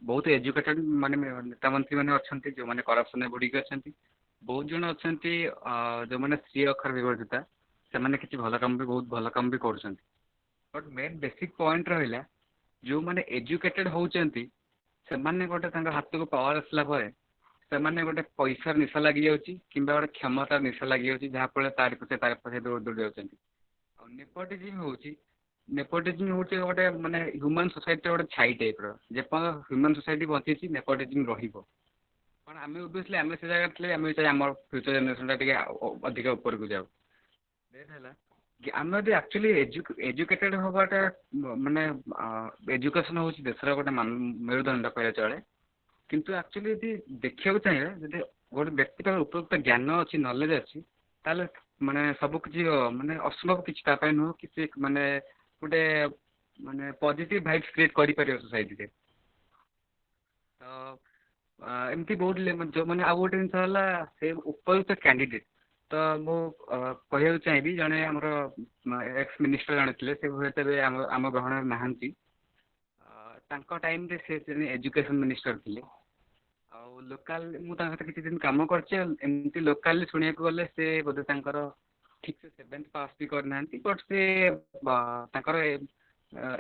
बहुत एजुकेटेड माने नेता मंत्री माने अछंती जो माने करप्शन बुडी के अछंती बहुत जन अछंती जो माने श्री अक्षर विवर्जिता से माने किछि भलो काम भी बहुत भलो काम भी करछंती बट मेन बेसिक पॉइंट रहिला जो माने एजुकेटेड होचंती से माने गोटे तांका हाथ को पावर असला परे से माने गोटे पैसा निशा लागि जाउची किंबा गोटे क्षमता निशा लागि जाउची जहा पळे तार पछे दौड़ दौड़ जाउचंती नेपोटिज्म होचे गोटे माने ह्यूमन सोसाइटी गोटे छाई टाइप रो जे ह्यूमन सोसाइटी बंची नेपोटिज्म रहिबो पण आमे ऑब्वियसली आमे से जगह थले आमे चाहे हमर फ्यूचर जनरेशन टा टिके अधिक ऊपर को जाउ देन हला कि आमे दे एक्चुअली एजुकेटेड होबाटा माने एजुकेशन होची देशरा गोटे मेरुदंड कहले चले किंतु एक्चुअली यदि देखियो चाहिए यदि गोटे व्यक्ति का उपयुक्त ज्ञान अच्छी नॉलेज अच्छी ताले माने सब किछि माने असंभव किछि ता पय नो कि माने गोटे माने पॉजिटिव वाइब्स क्रिएट करि परियो सोसाइटी रे तो एमती बहुत जो माने आ गोटे इनशाला से उपयुक्त कैंडिडेट तो मो कहियो चाहिबी जने हमरो एक्स मिनिस्टर जने थिले से होतेबे हम ग्रहण नाहंती तांको टाइम रे से एजुकेशन मिनिस्टर थिले आ लोकल मु तांका किछि दिन काम करचे एमती लोकल सुनिया को गले से बोधे तांकर ठीक से 7th पास भी करनांती बट से तांकर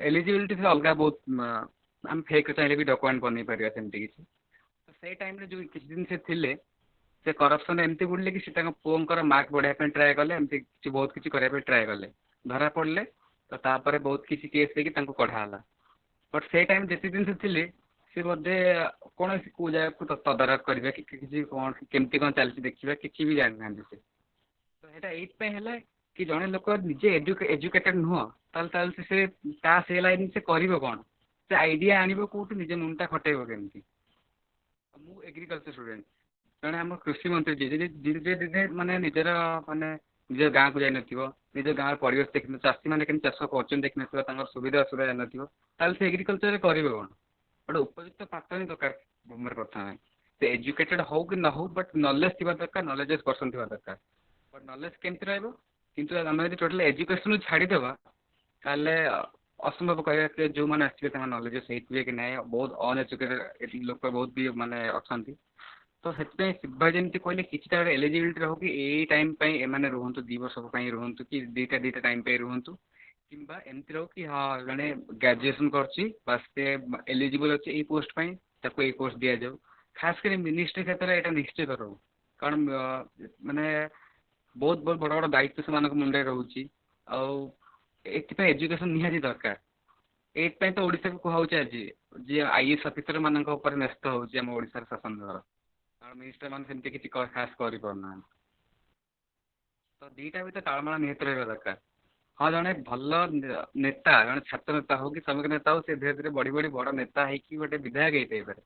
एलिजिबिलिटी से अलगा बहुत हम फेक चाहिले भी डॉक्यूमेंट बनै परिया सेमती किछि तो से टाइम रे जो किछि दिन से थिले से करप्शन एमती बुडले कि से पुओंकर मार्क बढ़ाया पे ट्राई कले एमती किछि बहुत किछि करिया पे ट्राई कले धरा पड़ले तो तापरे बहुत किछि केस देकी तांको कढा हला बट से टाइम जेति दिन से थिले से बोधे कौन को जगह को तदारक करिवे कि किछि कोन केमती कोन चलछि देखिबा किछि भी जान नांदी से तो एटा एट पे हला कि जने लोक निजे एजुकेटेड नुह ताल से ता से लाइन से करिवो कोन से आईडिया आनिबो कोठु निजे मुंटा खटेबो केमती मु एग्रीकल्चर स्टूडेंट जने हम कृषि मंत्री जे माने निजर माने निज गाँ को जाय नथिबो निज गाँ परिवेश देखि चाषी माने केन चाष करछन देखि नथिबो तांगर सुविधा सुविधा जाय नथिबो ताल से एग्रीकल्चर रे करिवो कोन बट उपयुक्त पाठनी दरकार मोर कथा है से एजुकेटेड हो कि न हो बट नॉलेज थिबा दरकार नॉलेज पर्सन थिबा दरकार बट नॉलेज केमति रहबो किंतु हम यदि टोटल एजुकेशन छाड़ी देबा ताले असंभव कहया कि जो माने आछिबे तमा नॉलेज सहितबे कि नै बहुत अनएजुकेटेड लोक बहुत भी माने अछंती तो सेते सिबा जेंति कहले किछटा एलिजिबिलिटी रहो कि ए टाइम पई माने रहंतु 2 वर्ष पई रहंतु कि दीटा टाइम पे रहंतु किंबा एमती रहो कि हाँ जने ग्रेजुएशन करछि बस से एलिजिबल अछि ए पोस्ट पई ताको ए पोस्ट दिया जाऊ खास कर मिनिस्ट्री क्षेत्र एटा निश्चित रहो कारण माने बहुत बहुत बड़ बड़ दायित्व से मानक मुंडे रहउछि आ एथिपे एजुकेशन निहाती दरकार एट पई तो ओडिसा को कहउछि आज जे आईएएस ऑफिसर मानक ऊपर न्यस्त होउछि हम ओडिसा शासन द्वारा और मिनिस्टर मान सेमते किछि खास करि परना तो दीटा भी तो तालमाला निहित रहबा दरकार हाँ जड़े भल नेता जड़े छात्र नेता हो कि श्रमिक नेता हो से धीरे धीरे बढ़ी बढ़ी बड़ नेता है गोटे विधायक होते पारे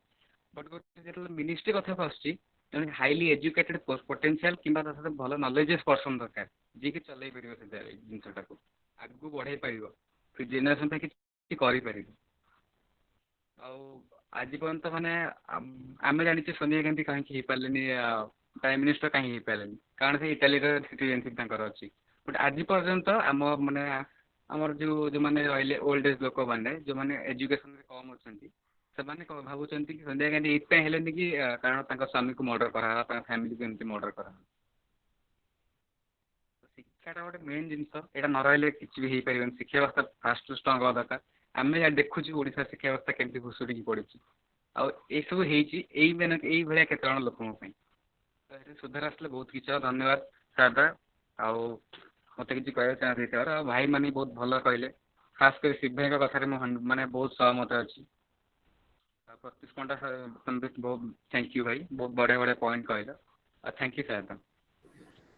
बट गोटे मिनिस्ट्री कथा को आसुची जड़े हाईली एजुकेटेड पोटेंशियल कि भल नॉलेजेस पर्सन दरकार जी की चलई पार से जिनटा को आगू बढ़ाई पार जेनेरेशन पे किसी कर आज पर्यंत माने आम जानी सोनिया गांधी कहीं पारे प्राइम मिनिस्टर कहीं पारे कारण से इटाली सिटीजनशिप अच्छी बट आज पर्यंत आम माने आमर जो माने रहिले ओल्ड एज लोक माने जो माने एजुकेशन कम अच्छी से भावुं कि सोनिया गांधी ये हेलेनि कि कारण स्वामी को मर्डर करा फैमिली को एमती मर्डर करा शिक्षाटा गोटे मेन जिनस यहाँ न रही किसी भी हो पार शिक्षा व्यवस्था फास्ट स्ट्रंग हवा दरकार आम देखुँ ओडिशा शिक्षा व्यवस्था केमती घुसुड़ी पड़ी आसबू यही भाया केत जन लोक तो सुधार आसले बहुत किसी धन्यवाद सारदा आउ मत कि कह चाहते भाई मानी बहुत भल कहले खास कर शिव भाई कथार माने बहुत सहमत अच्छी प्रत्युष पंडा बहुत थैंक यू भाई बहुत बढ़िया बढ़िया पॉइंट कहला थैंक यू सारदा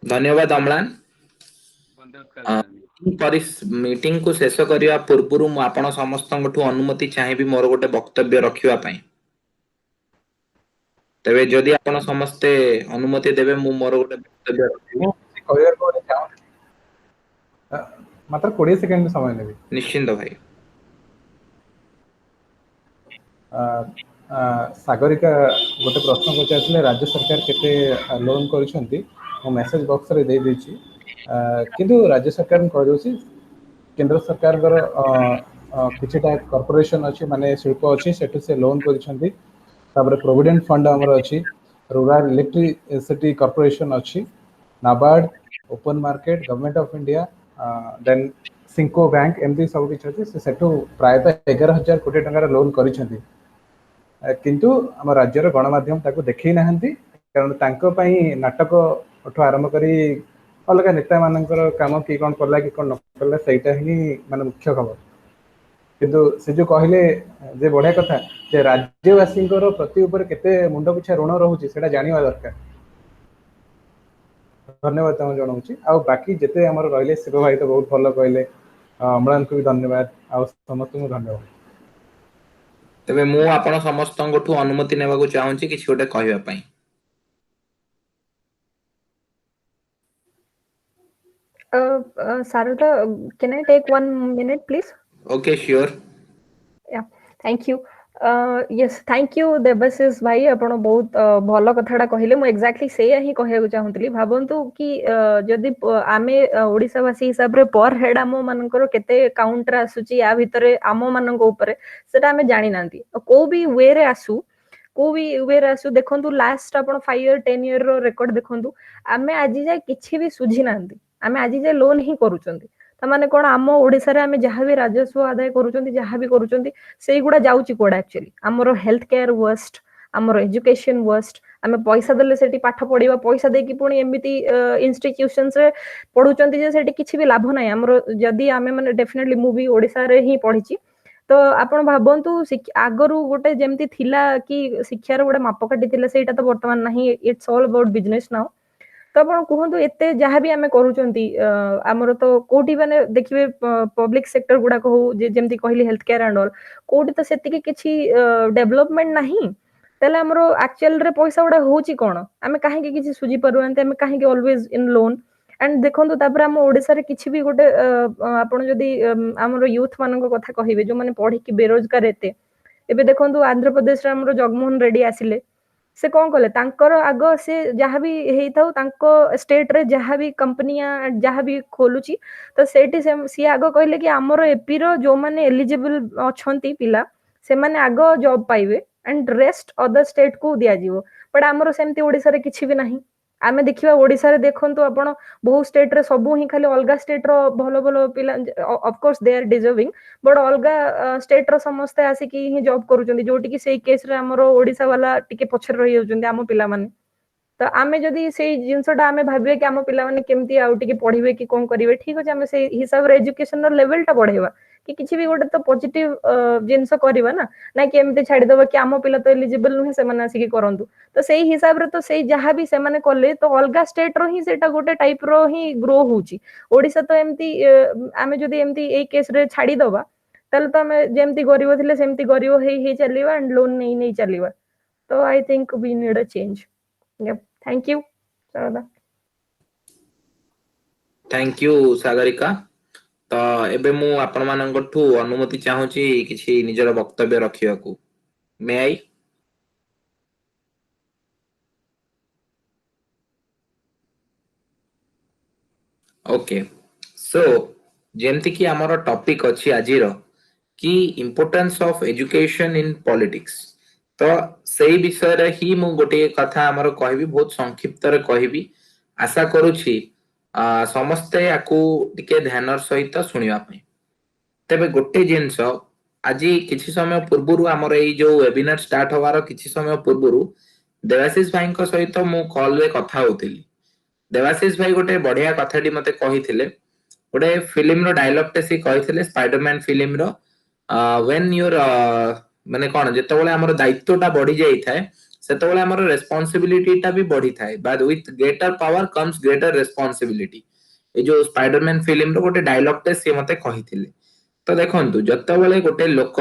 धन्यवाद अम्लान मीटिंग को शेष करने पूर्व आपण समस्त अनुमति चाहिए मोर गोटे वक्तव्य रखिया पई तबे जदि आपण समस्ते अनुमति देबे मु मोर गोटे वक्तव्य रखिबो कहयर को चाहूँ मात्र 20 सेकंड समय नेबी निश्चिंत भाई सागरिका गोटे प्रश्न पचार राज्य सरकार केते लोन करिसंती मो मेसेज बॉक्स रे दे देछि किंतु राज्य सरकार कह दोछि केंद्र सरकार किछटा कॉर्पोरेशन अछि माने शिल्प अछि सेटु से लोन करिसंती तापर प्रोविडेंट फंड हमर अछि रूरल इलेक्ट्रिसिटी कॉर्पोरेशन अछि NABARD open market government of India then सिंको बैंक एमती सब किछ अछि से सेटु प्रायतः 11,000 कोटी टंका लोन करिसंती किंतु आम राज्यर गणमाध्यम ताको देखै नाहंती कारण तांको पई नाटक ठो आरंभ करी अलग नेता मानकर काम कि कौन कला कि कौन न कला सहीटा ही माने मुख्य खबर किंतु से जो कहले जे बढ़िया कथा जे राज्यवासी प्रति ऊपर केते मुंड पिछा ऋण रहउची सेटा जानिबा दरकार धन्यवाद तुम जनाऊँ आ बाकी जिते आम रही शिव भाई तो बहुत भल कहले अम्लान को भी धन्यवाद आ समस्त को धन्यवाद तबे मु आपण समस्त अनुमति नेबा को चाहूँची किछि गोटे कहबा पई Sarada, can I take 1 minute, please? Okay, sure. Yeah, thank you. Yes, thank you, Debashish भाई आपण बहुत भल कथाटा कहले मु एक्जेक्टली से ही कहया को चाहूतली भाबंतु कि जदि आमे ओडिसा वासी हिसाब रे पर हेड आमो मानकर केते काउंटर आसुची या भितरे आमो मानक ऊपर सेटा आमे जानि नांती को भी वे रे आसु को भी वे रे आसु देखंतु लास्ट आपण 5 ईयर 10 ईयर रो रिकॉर्ड देखंतु आमे आजि जाय किछि भी सुझी नांती आमे आजि जाय लोन ही करूचंती तामाने कोन आम ओडिसा रे आमे जहां भी राजस्व आदाय करूचंती जहां भी करूचंती सेई गुडा जाउची कोडा एक्चुअली हमरो हेल्थ केयर वर्स्ट हमरो एजुकेशन वर्स्ट आमे पैसा देले सेठी पाठ पढिबा पैसा देकी पुणी एमिति इंस्टिट्यूशंस रे पढुचंती जे सेठी किछि भी लाभ नै हमरो जदी आमे माने डेफिनेटली मूवी ओडिसा रे ही पढिची तो आपण भाबंतु आगरु गोटे जेमती थिला कि शिक्षार गोटे मापकाठी थिला सेटा तो वर्तमान नाही it's all about business now तो आपण कहंतु एते जहां भी आमे करूचंती हमरो तो कोठी माने देखिबे पब्लिक सेक्टर गुडा को जे जेमती कहली हेल्थ केयर एंड ऑल कोठी तो सेतिके किछि डेवलपमेंट नाही तले हमरो एक्चुअल रे पैसा गुडा होची कोन आमे काहे के किछि सुजी परवंते आमे काहे के ऑलवेज इन लोन एंड देखंतु तापर हम ओडिसा रे किछि भी गोटे आपण जदी हमरो यूथ मानक कथा कहिबे जो माने पढी कि बेरोजगार एते एबे देखंतु आंध्र प्रदेश रे हमरो जगमोहन रेड्डी आसिले से कौन कले तांकर आग से जहाँ भी हेइथाउ तांको स्टेट रे जहाँ भी कंपनी जहाँ भी खोलुची तो सेठी सी आग कहले कि हमर एपी रो जो माने एलिजिबल अछंती पिला से माने आग जॉब पाइबे एंड रेस्ट अदर स्टेट को दिया जीवो बट हमर सेमती ओडिसा रे किछि भी नाही आमे देखिबा ओडिसा रे देखंतु आपण बहु स्टेट रे सबु ही खाली अलगा स्टेट रो भलो भलो पिला of course they are deserving but अलगा स्टेट रो समस्त आसिकी ही जॉब करूचंदी जोटी कि सेई केस रे हमर ओडिसा वाला टिके पछर रहि जाउचंदी हम पिला माने तो आमे जदी सेई जिंसटा आमे भाबिबे कि हम पिला माने केमती आउ टिके पढिबे कि कोन करिवे ठीक अछि आमे सेई हिसाब रे एजुकेशन रो लेवल टा बढ़ेबा कि किछि भी गोटे तो पॉजिटिव जिंस करबा ना कि एमती छाडी देबा कि हम पिला तो एलिजिबल नुहे से माने आसिकी करंतु तो सेई हिसाब रे तो सेई जहाँ भी से माने कले तो अलगा स्टेट रो ही सेटा गोटे टाइप रो ही ग्रो होउची ओडिसा तो एमती आमे जदी एमती ए केस रे छाडी दबा ताले तो आमे जेमती गरीब थिले सेमती गरीब हे चलीबा एंड लोन नहीं चलीबा तो I think we need a change yup thank you Sarada thank you Sagarika तो एबे मु आपण मानंगठू अनुमति चाहूची किछि निजर वक्तव्य रखियाकू मे आई ओके सो जेमति कि हमर टॉपिक अछि आजिरो कि importance of education in politics तो सेही विषय रे ही मु गोटे कथा हमर कहबी बहुत संक्षिप्त रे कहबी आशा करूछि समस्ते याकू टिके ध्यानर सहित सुनिबा पई तेबे गोटे जिंस आज किछि समय पूर्वरु हमर एई जो वेबिनार स्टार्ट होवार किछि समय पूर्वरु देवाशीष भाई को सहित मु कॉल रे कथा होतिली देवाशीष भाई गोटे बढ़िया कथाटी मते कहिथिले गोटे फिल्म रो डायलॉग टे से कहिथिले स्पाइडरमैन फिल्म रो व्हेन योर माने कोन जेतबेले हमर दायित्वटा बढ़ी जाई थाए सेतबेले हमर रेस्पोंसिबिलिटी टा भी बढ़ी थाए but with greater power comes greater responsibility ए जो स्पाइडरमैन फिल्म रो गोटे डायलॉग टे से मते कहिथिले तो देखंतु जतबेले गोटे लोक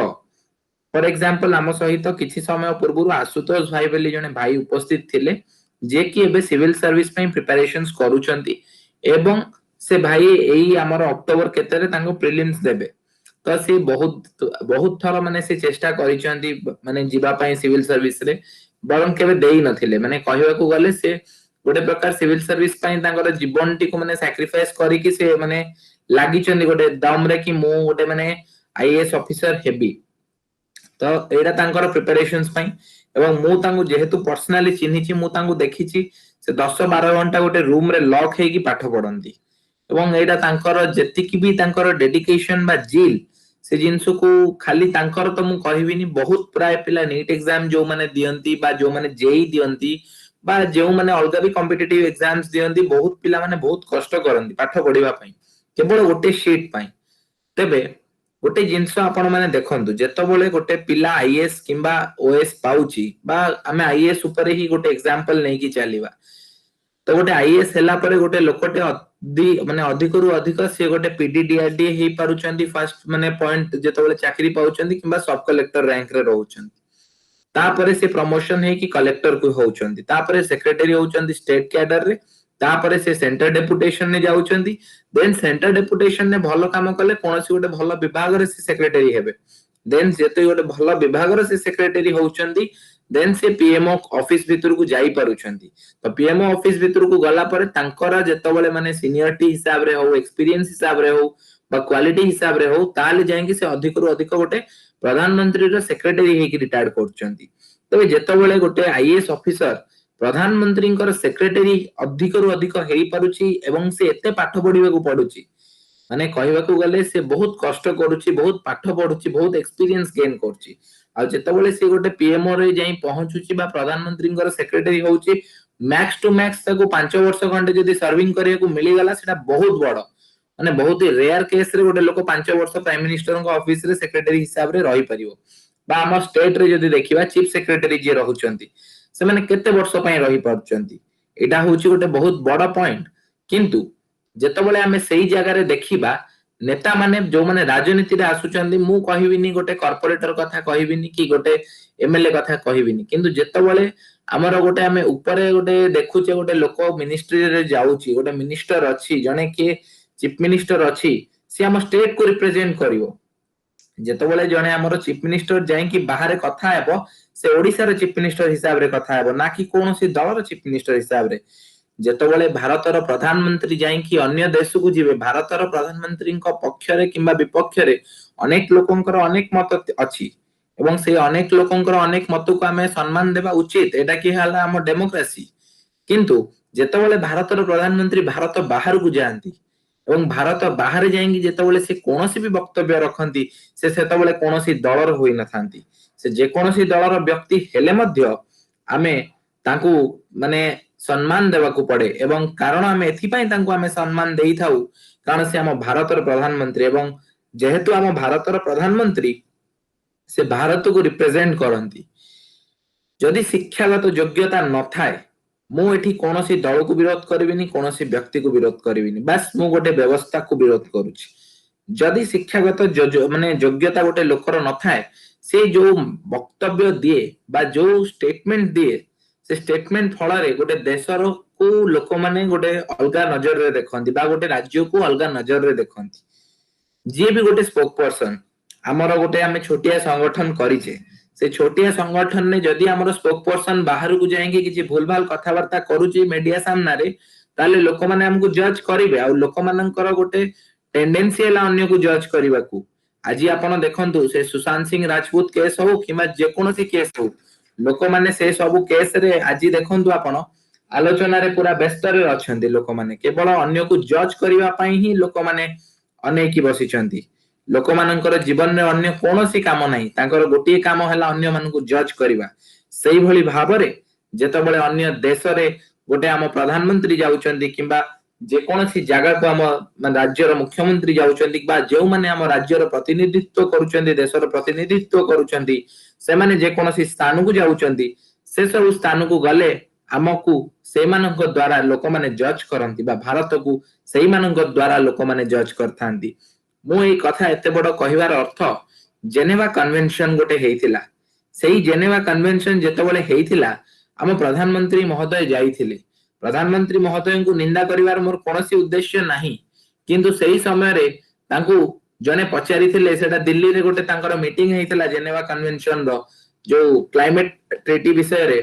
फॉर एग्जांपल हम सहित किछि समय पूर्व आशुतोष भाई बेली जने भाई उपस्थित थिले जे कि एबे सिविल सर्विस पई प्रिपरेशंस करूचंती एवं से भाई एई हमर अक्टोबर केते रे तांको प्रीलिम्स देबे तो से बहुत थर माने से चेष्टा करिचंती माने जीवा पई सिविल सर्विस रे बरम केबे देई नथिले माने कहबा को गले से गोटे प्रकार सिविल सर्विस पई तांकर जीवन टी को माने सैक्रिफाइस करी कि से माने लागि चंदी गोटे दम रे कि मु गोटे माने आईएएस ऑफिसर हेबी तो एडा तांकर प्रिपरेशंस पई एवं मु तांगु जेहेतु पर्सनली चिन्हिची मु तांगु देखिची से 10-12 घंटा गोटे रूम रे लॉक हेकी पाठ पढंती एवं एडा तांकर जेतिकी भी तांकर डेडिकेशन बा जील से जिंसु को खाली तांकर तो मु कहबिनी बहुत प्राय पिला नीट एग्जाम जो माने दियंती बा जो माने जेई दियंती बा जो माने अलगा भी कॉम्पिटिटिव एग्जाम्स दियंती बहुत पिला माने बहुत कष्ट करंती पाठ पढिबा पई केवल गोटे शीट पई तेबे गोटे जिंस आपण माने देखंतु जेतबेले गोटे पिला आईएएस किंबा ओएस पाउची बा हमें आईएएस ऊपर ही गोटे एग्जांपल नै कि चलीबा तो गोटे आईएएस हला परे गोटे लोकटे माने अधिक रु अधिक से गोटे पीडीडीआरडी हे पारुचंदी फर्स्ट माने पॉइंट जेतबेले चाकरी पाउचंदी किंबा सब कलेक्टर रैंक रे रहउचंदी तापरे से प्रमोशन हे कि कलेक्टर को होउचंदी तापरे सेक्रेटरी होउचंदी स्टेट कैडर रे तापरे से सेंटर डेपुटेशन ने जाउचंदी देन सेंटर डेपुटेशन ने भलो काम कले कोनसी गोटे भलो विभाग रे से सेक्रेटरी हेबे देन जेते गोटे भलो विभाग रे से सेक्रेटरी होउचंदी देन से पीएमओ ऑफिस भीतर को जाई पारुचंदी तो पीएमओ ऑफिस भीतर को गला परे तांकर जेतबेले माने सीनियरिटी हिसाब रे हो एक्सपीरियंस हिसाब रे हो बा क्वालिटी हिसाब रे हो ताले जाय कि से अधिक रु अधिक गोटे प्रधानमंत्री रो सेक्रेटरी हे कि रिटायर्ड करचंदी तो जेतबेले गोटे आईएएस ऑफिसर प्रधानमंत्री सेक्रेटरी अधिक रु अधिक हेई पारुची एवं से एते पाठ पढिबे को पडुची माने कहबा को गले से बहुत कष्ट करूची बहुत पाठ पढुची बहुत एक्सपीरियंस गेन करची आ जेतबेले से गोटे पीएमओ रे जाई पहुंचुची बा प्रधानमंत्री सेक्रेटरी होउची मैक्स टू मैक्स ताको 5 वर्ष खंडे जदी सर्विंग करिया को मिली गला सेटा बहुत बड़ माने बहुत ही रेयर केस रे गोटे लोक 5 वर्ष प्राइम मिनिस्टर को ऑफिस रे सेक्रेटरी हिसाब रे रही परिबो बा हम स्टेट रे जदी देखिबा चीफ सेक्रेटरी जे रहुचंती से माने केते वर्ष पई रही पारचंती एटा होउची गोटे बहुत बड़ पॉइंट किंतु जेतबेले हमें सही जगह रे देखिबा नेता माने जो माने राजनीति रे आसुचंदी मु कहिबिनी गोटे कॉर्पोरेटर कथा कहिबिनी कि गोटे एमएलए कथा कहिबिनी किंतु जेतबेले हमर गोटे हमें ऊपर गोटे देखुचे गोटे लोक मिनिस्ट्री रे जाउची गोटे मिनिस्टर अछि जने के चीफ मिनिस्टर अछि से हम स्टेट को रिप्रेजेंट करिवो ଯେତେବେଳେ ଜଣେ ଆମର ଚିଫ ମିନିଷ୍ଟର ଯାଇକି ବାହାରେ କଥା ହେବ ସେ ଓଡିଶାର ଚିଫ ମିନିଷ୍ଟର ହିସାବରେ କଥା ହେବ ନା କି କୌଣସି ଦଳର ଚିଫ ମିନିଷ୍ଟର ହିସାବରେ। ଯେତେବେଳେ ଭାରତର ପ୍ରଧାନମନ୍ତ୍ରୀ ଯାଇକି ଅନ୍ୟ ଦେଶକୁ ଯିବେ ଭାରତର ପ୍ରଧାନମନ୍ତ୍ରୀଙ୍କ ପକ୍ଷରେ କିମ୍ବା ବିପକ୍ଷରେ ଅନେକ ଲୋକଙ୍କର ଅନେକ ମତ ଅଛି ଏବଂ ସେଇ ଅନେକ ଲୋକଙ୍କର ଅନେକ ମତକୁ ଆମେ ସମ୍ମାନ ଦେବା ଉଚିତ, ଏଟା କି ହେଲା ଆମ ଡେମୋକ୍ରାସି। କିନ୍ତୁ ଯେତେବେଳେ ଭାରତର ପ୍ରଧାନମନ୍ତ୍ରୀ ଭାରତ ବାହାରକୁ ଯାଆନ୍ତି ଏବଂ ଭାରତ ବାହାରେ ଯାଇକି ଯେତେବେଳେ ସେ କୌଣସି ବି ବକ୍ତବ୍ୟ ରଖନ୍ତି ସେ ସେତେବେଳେ କୌଣସି ଦଳର ହୋଇନଥାନ୍ତି, ସେ ଯେକୌଣସି ଦଳର ବ୍ୟକ୍ତି ହେଲେ ମଧ୍ୟ ଆମେ ତାଙ୍କୁ ମାନେ ସମ୍ମାନ ଦେବାକୁ ପଡେ ଏବଂ କାରଣ ଆମେ ଏଥିପାଇଁ ତାଙ୍କୁ ଆମେ ସମ୍ମାନ ଦେଇଥାଉ କାରଣ ସେ ଆମ ଭାରତର ପ୍ରଧାନମନ୍ତ୍ରୀ ଏବଂ ଯେହେତୁ ଆମ ଭାରତର ପ୍ରଧାନମନ୍ତ୍ରୀ ସେ ଭାରତକୁ ରିପ୍ରେଜେଣ୍ଟ କରନ୍ତି। ଯଦି ଶିକ୍ଷାଗତ ଯୋଗ୍ୟତା ନଥାଏ ମୁଁ ଏଠି କୌଣସି ଦଳକୁ ବିରୋଧ କରିବିନି, କୌଣସି ବ୍ୟକ୍ତିକୁ ବିରୋଧ କରିବିନି, ବାସ୍ ମୁଁ ଗୋଟେ ବ୍ୟବସ୍ଥାକୁ ବିରୋଧ କରୁଛି। ଯଦି ଶିକ୍ଷାଗତ ମାନେ ଯୋଗ୍ୟତା ଗୋଟେ ଲୋକର ନଥାଏ ସେ ଯୋଉ ବକ୍ତବ୍ୟ ଦିଏ ବା ଯୋଉ ଷ୍ଟେଟମେଣ୍ଟ ଦିଏ ସେ ଷ୍ଟେଟମେଣ୍ଟ ଫଳରେ ଗୋଟେ ଦେଶର କୁ ଲୋକମାନେ ଗୋଟେ ଅଲଗା ନଜରରେ ଦେଖନ୍ତି ବା ଗୋଟେ ରାଜ୍ୟକୁ ଅଲଗା ନଜରରେ ଦେଖନ୍ତି। ଯିଏ ବି ଗୋଟେ ସ୍ପୋକ ପର୍ସନ ଆମର ଗୋଟେ ଆମେ ଛୋଟିଆ ସଂଗଠନ କରିଛେ ସେ ଛୋଟିଆ ସଂଗଠନରେ ଯଦି ଆମର ସ୍ପୋକ ପର୍ସନ ବାହାରକୁ ଯାଇକି କିଛି ଭୁଲ ଭାଲ କଥାବାର୍ତ୍ତା କରୁଛି ମିଡିଆ ସାମ୍ନାରେ ତାହେଲେ ଲୋକମାନେ ଆମକୁ ଜଜ କରିବେ ଆଉ ଲୋକମାନଙ୍କର ଗୋଟେ ଟେଣ୍ଡେନ୍ସି ହେଲା ଅନ୍ୟକୁ ଜଜ କରିବାକୁ। ଆଜି ଆପଣ ଦେଖନ୍ତୁ ସେ ସୁଶାନ୍ତ ସିଂ ରାଜପୁତ କେସ୍ ହଉ କିମ୍ବା ଯେକୌଣସି କେସ୍ ହଉ ଲୋକମାନେ ସେ ସବୁ କେସରେ ଆଜି ଦେଖନ୍ତୁ ଆପଣ ଆଲୋଚନାରେ ପୁରା ବ୍ୟସ୍ତରେ ଅଛନ୍ତି। ଲୋକମାନେ କେବଳ ଅନ୍ୟକୁ ଜଜ କରିବା ପାଇଁ ହିଁ ଲୋକମାନେ ଅନେଇକି ବସିଛନ୍ତି। ଲୋକମାନଙ୍କର ଜୀବନରେ ଅନ୍ୟ କୌଣସି କାମ ନାହିଁ, ତାଙ୍କର ଗୋଟିଏ କାମ ହେଲା ଅନ୍ୟମାନଙ୍କୁ ଜଜ କରିବା। ସେଇଭଳି ଭାବରେ ଯେତେବେଳେ ଅନ୍ୟ ଦେଶରେ ଗୋଟେ ଆମ ପ୍ରଧାନମନ୍ତ୍ରୀ ଯାଉଛନ୍ତି କିମ୍ବା ଯେକୌଣସି ଜାଗାକୁ ଆମ ରାଜ୍ୟର ମୁଖ୍ୟମନ୍ତ୍ରୀ ଯାଉଛନ୍ତି ବା ଯେଉଁମାନେ ଆମ ରାଜ୍ୟର ପ୍ରତିନିଧିତ୍ୱ କରୁଛନ୍ତି ଦେଶର ପ୍ରତିନିଧିତ୍ୱ କରୁଛନ୍ତି ସେମାନେ ଯେକୌଣସି ସ୍ଥାନକୁ ଯାଉଛନ୍ତି ସେ ସବୁ ସ୍ଥାନକୁ ଗଲେ ଆମକୁ ସେଇମାନଙ୍କ ଦ୍ଵାରା ଲୋକମାନେ ଜଜ କରନ୍ତି ବା ଭାରତକୁ ସେଇମାନଙ୍କ ଦ୍ଵାରା ଲୋକମାନେ ଜଜ କରିଥାନ୍ତି। ମୁଁ ଏଇ କଥା ଏତେ ବଡ କହିବାର ଅର୍ଥ ଜେନେଭା କନଭେନସନ ଗୋଟେ ହେଇଥିଲା, ସେଇ ଜେନେଭା କନଭେନସନ ଯେତେବେଳେ ହେଇଥିଲା ଆମ ପ୍ରଧାନମନ୍ତ୍ରୀ ମହୋଦୟ ଯାଇଥିଲେ। ପ୍ରଧାନମନ୍ତ୍ରୀ ମହୋଦୟଙ୍କୁ ନିନ୍ଦା କରିବାର ମୋର କୌଣସି ଉଦ୍ଦେଶ୍ୟ ନାହିଁ, କିନ୍ତୁ ସେଇ ସମୟରେ ତାଙ୍କୁ ଜଣେ ପଚାରିଥିଲେ ସେଟା ଦିଲ୍ଲୀରେ ଗୋଟେ ତାଙ୍କର ମିଟିଂ ହେଇଥିଲା ଜେନେଭା କନଭେନସନ ର ଯୋଉ କ୍ଲାଇମେଟ ଟ୍ରିଟି ବିଷୟରେ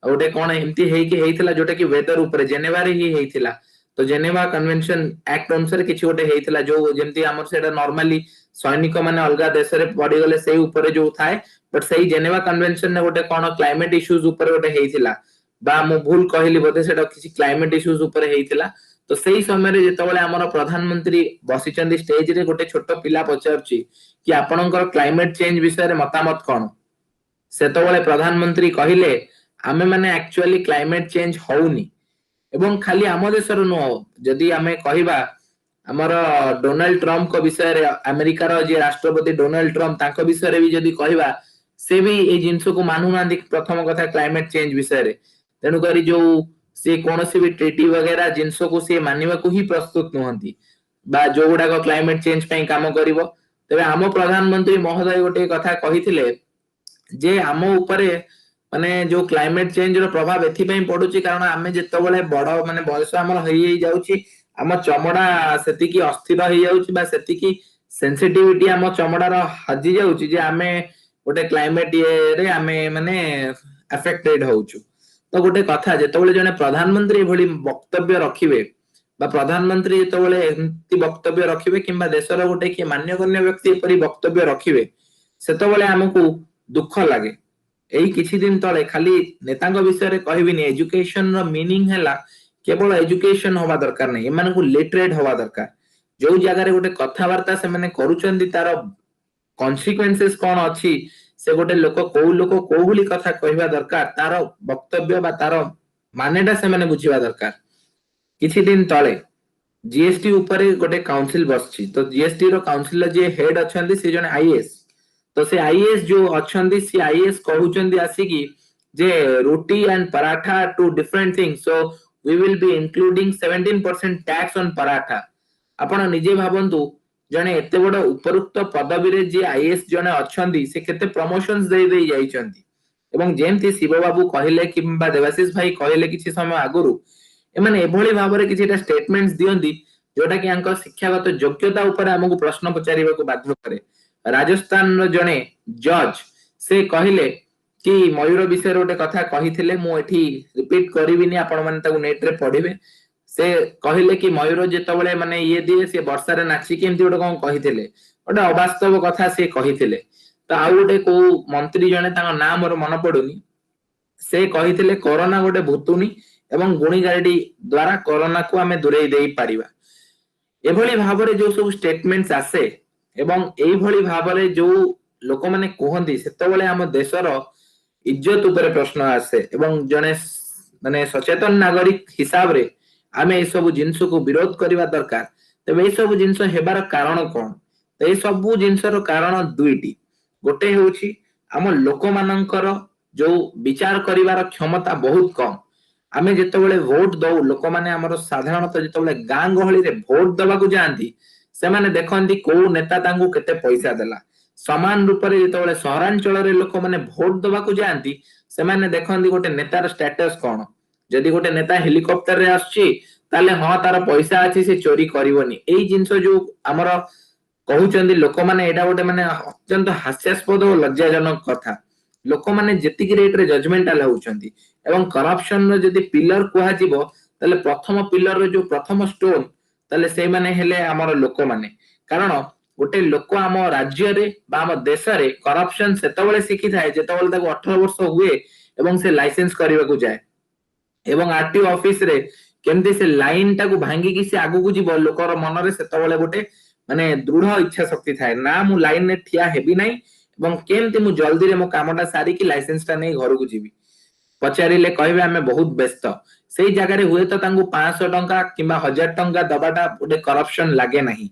ଗୋଟେ କଣ ଏମିତି ହେଇଥିଲା ଯୋଉଟା କି ୱେଦର ଉପରେ ଜେନେଭାରେ ହିଁ ହେଇଥିଲା। ତ ଜେନେଭା କନଭେନସନ ଆକ୍ଟ ଅନୁସାରେ କିଛି ଗୋଟେ ହେଇଥିଲା ଯୋଉ ଯେମିତି ଆମର ସେଟା ନର୍ମାଲି ସୈନିକ ମାନେ ଅଲଗା ଦେଶରେ ପଡିଗଲେ ସେଇ ଉପରେ ଯୋଉ ଥାଏ ବଟ ସେଇ ଜେନେଭା କନଭେନସନରେ ଗୋଟେ କଣ କ୍ଲାଇମେଟ ଇସ୍ୟୁଜ ଉପରେ ଗୋଟେ ହେଇଥିଲା ବା ମୁଁ ଭୁଲ କହିଲି ବୋଧେ ସେଟା କିଛି କ୍ଲାଇମେଟ ଇସ୍ୟୁଜ ଉପରେ ହେଇଥିଲା। ତ ସେଇ ସମୟରେ ଯେତେବେଳେ ଆମର ପ୍ରଧାନମନ୍ତ୍ରୀ ବସିଛନ୍ତି ଷ୍ଟେଜରେ ଗୋଟେ ଛୋଟ ପିଲା ପଚାରୁଛି କି ଆପଣଙ୍କର କ୍ଲାଇମେଟ ଚେଞ୍ଜ ବିଷୟରେ ମତାମତ କଣ, ସେତେବେଳେ ପ୍ରଧାନମନ୍ତ୍ରୀ କହିଲେ ଆମେ ମାନେ ଆକ୍ଚୁଆଲି କ୍ଲାଇମେଟ ଚେଞ୍ଜ ହଉନି ଏବଂ ଖାଲି ଆମ ଦେଶର ନୁହଁ ଯଦି ଆମେ କହିବା ଆମର ଡୋନାଲ୍ଡ ଟ୍ରମ୍ପଙ୍କ ବିଷୟରେ ଆମେରିକାର ଯିଏ ରାଷ୍ଟ୍ରପତି ଡୋନାଲ୍ଡ ଟ୍ରମ୍ପ ତାଙ୍କ ବିଷୟରେ ବି ଯଦି କହିବା ସେ ବି ଏଇ ଜିନିଷକୁ ମାନୁନାହାନ୍ତି ପ୍ରଥମ କଥା କ୍ଲାଇମେଟ ଚେଞ୍ଜ ବିଷୟରେ। ତେଣୁକରି ଯୋଉ ସେ କୌଣସି ବି ଟ୍ରିଟି ବଗେରା ଜିନିଷକୁ ସେ ମାନିବାକୁ ହିଁ ପ୍ରସ୍ତୁତ ନୁହନ୍ତି ବା ଯୋଉଗୁଡାକ କ୍ଲାଇମେଟ ଚେଞ୍ଜ ପାଇଁ କାମ କରିବ। ତେବେ ଆମ ପ୍ରଧାନମନ୍ତ୍ରୀ ମହୋଦୟ ଗୋଟେ କଥା କହିଥିଲେ ଯେ ଆମ ଉପରେ ମାନେ ଯୋଉ କ୍ଲାଇମେଟ ଚେଞ୍ଜ ର ପ୍ରଭାବ ଏଥିପାଇଁ ପଡୁଛି କାରଣ ଆମେ ଯେତେବେଳେ ବଡ ମାନେ ବୟସ ଆମର ହେଇଯାଉଛି ଆମ ଚମଡା ସେତିକି ଅସ୍ଥିର ହେଇଯାଉଛି ବା ସେତିକି ସେନ୍ସିଟିଭିଟି ଆମ ଚମଡାର ହଜି ଯାଉଛି ଯେ ଆମେ ଗୋଟେ କ୍ଲାଇମେଟ ଇଏରେ ଆମେ ମାନେ ଆଫେକ୍ଟେଡ ହଉଛୁ। ତ ଗୋଟେ କଥା ଯେତେବେଳେ ଜଣେ ପ୍ରଧାନମନ୍ତ୍ରୀ ଏଭଳି ବକ୍ତବ୍ୟ ରଖିବେ ବା ପ୍ରଧାନମନ୍ତ୍ରୀ ଯେତେବେଳେ ଏମିତି ବକ୍ତବ୍ୟ ରଖିବେ କିମ୍ବା ଦେଶର ଗୋଟେ କିଏ ମାନ୍ୟଗଣ୍ୟ ବ୍ୟକ୍ତି ଏପରି ବକ୍ତବ୍ୟ ରଖିବେ ସେତେବେଳେ ଆମକୁ ଦୁଃଖ ଲାଗେ। ଏଇ କିଛି ଦିନ ତଳେ ଖାଲି ନେତାଙ୍କ ବିଷୟରେ କହିବିନି ଏଜୁକେସନ ର ମିନିଂ ହେଲା କେବଳ ଏଜୁକେସନ ହବା ଦରକାର ନାହିଁ, ଏମାନଙ୍କୁ ଲିଟରେଟ ହବା ଦରକାର। ଯୋଉ ଜାଗାରେ ଗୋଟେ କଥାବାର୍ତ୍ତା ସେମାନେ କରୁଛନ୍ତି ତାର କନସିକ୍ୱେନ୍ସେସ କଣ ଅଛି, ସେ ଗୋଟେ ଲୋକ କୋଉ ଭଳି କଥା କହିବା ଦରକାର ତାର ବକ୍ତବ୍ୟ ବା ତାର ମାନେଟା ସେମାନେ ବୁଝିବା ଦରକାର। କିଛି ଦିନ ତଳେ ଜିଏସଟି ଉପରେ ଗୋଟେ କାଉନସିଲ ବସିଛି, ତ ଜିଏସଟି ର କାଉନସିଲର ଯିଏ ହେଡ ଅଛନ୍ତି ସେ ଜଣେ ଆଇଏଏସ। ତ ସେ ଆଇଏଏସ ଯୋଉ ଅଛନ୍ତି ସେ ଆଇଏଏସ କହୁଛନ୍ତି ଆସିକି ଯେ roti and paratha two different things so we will be including 17% tax on paratha. आपण निजे भाबंतु जने एते बड़ उपरुक्त पदवी रे जे आईएएस जने अछंदी से केते प्रमोशंस दे जाइछंती एवं जेमती शिव बाबू कहिले किंबा देवाशीष भाई कहिले किछि समय आगुरु एमाने एभली भाबरे किछिटा स्टेटमेंट्स दियंती जोटा कि आंक शिक्षागत योग्यता ऊपर हमकु प्रश्न पचारिबाकू बाध्य करे। राजस्थान रो जणे जज से कहिले कि मयूर विषय गोटे कथा कही मु एठी रिपीट करिविनी आपण माने ताको नेट रे पढिबे से कहिले कि मयूर जेतबळे माने ये दिए से वर्षा रे नाची केमती गोटे कोन कहिथिले गोटे अवास्तव कथा से कहिथिले तो आ गोटे को मंत्री जणे ताको नाम मोर मन पडुनी से कहिथिले कोरोना गोटे भूतुनी एवं गुणीगारेडी द्वारा कोरोना को आमे दूरेई देई पारिबा एभली भाबरे जो सब स्टेटमेंट्स आसे एवं एई भली भाबरे जो लोक माने कहंती सेतबळे आम देशर इज्जत उपरे प्रश्न आसे एवं जने माने सचेतन नागरिक हिसाब रे आमे ए सब जिंस को विरोध करिवा दरकार तबे ए सब जिंस हेबार कारण कोन ए सब जिंसर कारण दुईटी गोटे होउची आम लोक मानकर जो विचार करिवार क्षमता बहुत कम आमे जेतबेले वोट दउ लोक माने हमर साधारणतः जेतबेले गां गहली रे वोट दबा को जानती से माने देखंती को नेता तांगु केते पैसा देला समान रूप रे जेतबेले सहरांचल रे लोक माने वोट दबा को जानती से माने देखंती गोटे नेतार स्टेटस कोन जदी गोटे नेता हेलिकॉप्टर रे आछी ताले हां तार पैसा अछि से चोरी करिवनी एई जिंस जो हमर कहउचंदी लोक माने एडा गोटे माने अत्यंत हास्यास्पद और लज्जाजनक कथा लोक माने जेतिक रेट रे जजमेंटल होउचंदी एवं करप्शन रो जदी पिलर कुहा जीवो ताले प्रथम पिलर रो जो प्रथम स्टोन ताले से माने हेले हमर लोक माने कारण गोटे लोक आम राज्य रे बा आम देश रे करप्शन सेतबेले शिखि थाए जेतबेले ताको 18 वर्ष हुए एवं से लाइसेंस करबा को जाए एवं आरटीओ ऑफिस रे केमती से लाइन टाको भांगी कि से आगु को जीवो लोकर मन रे सेतबेले गोटे माने दृढ़ इच्छा शक्ति थाए ना मु लाइन ने ठिया हेबी नाही एवं केमती मु जल्दी रे मो कामटा सारी कि लाइसेंस टा नै घर को जीवी पचारिले कहबे हमें बहुत व्यस्त सेई जगह रे हुए तो तांगु 500 टंका किबा 1000 टंका दबाटा गोटे करप्शन लागे नाही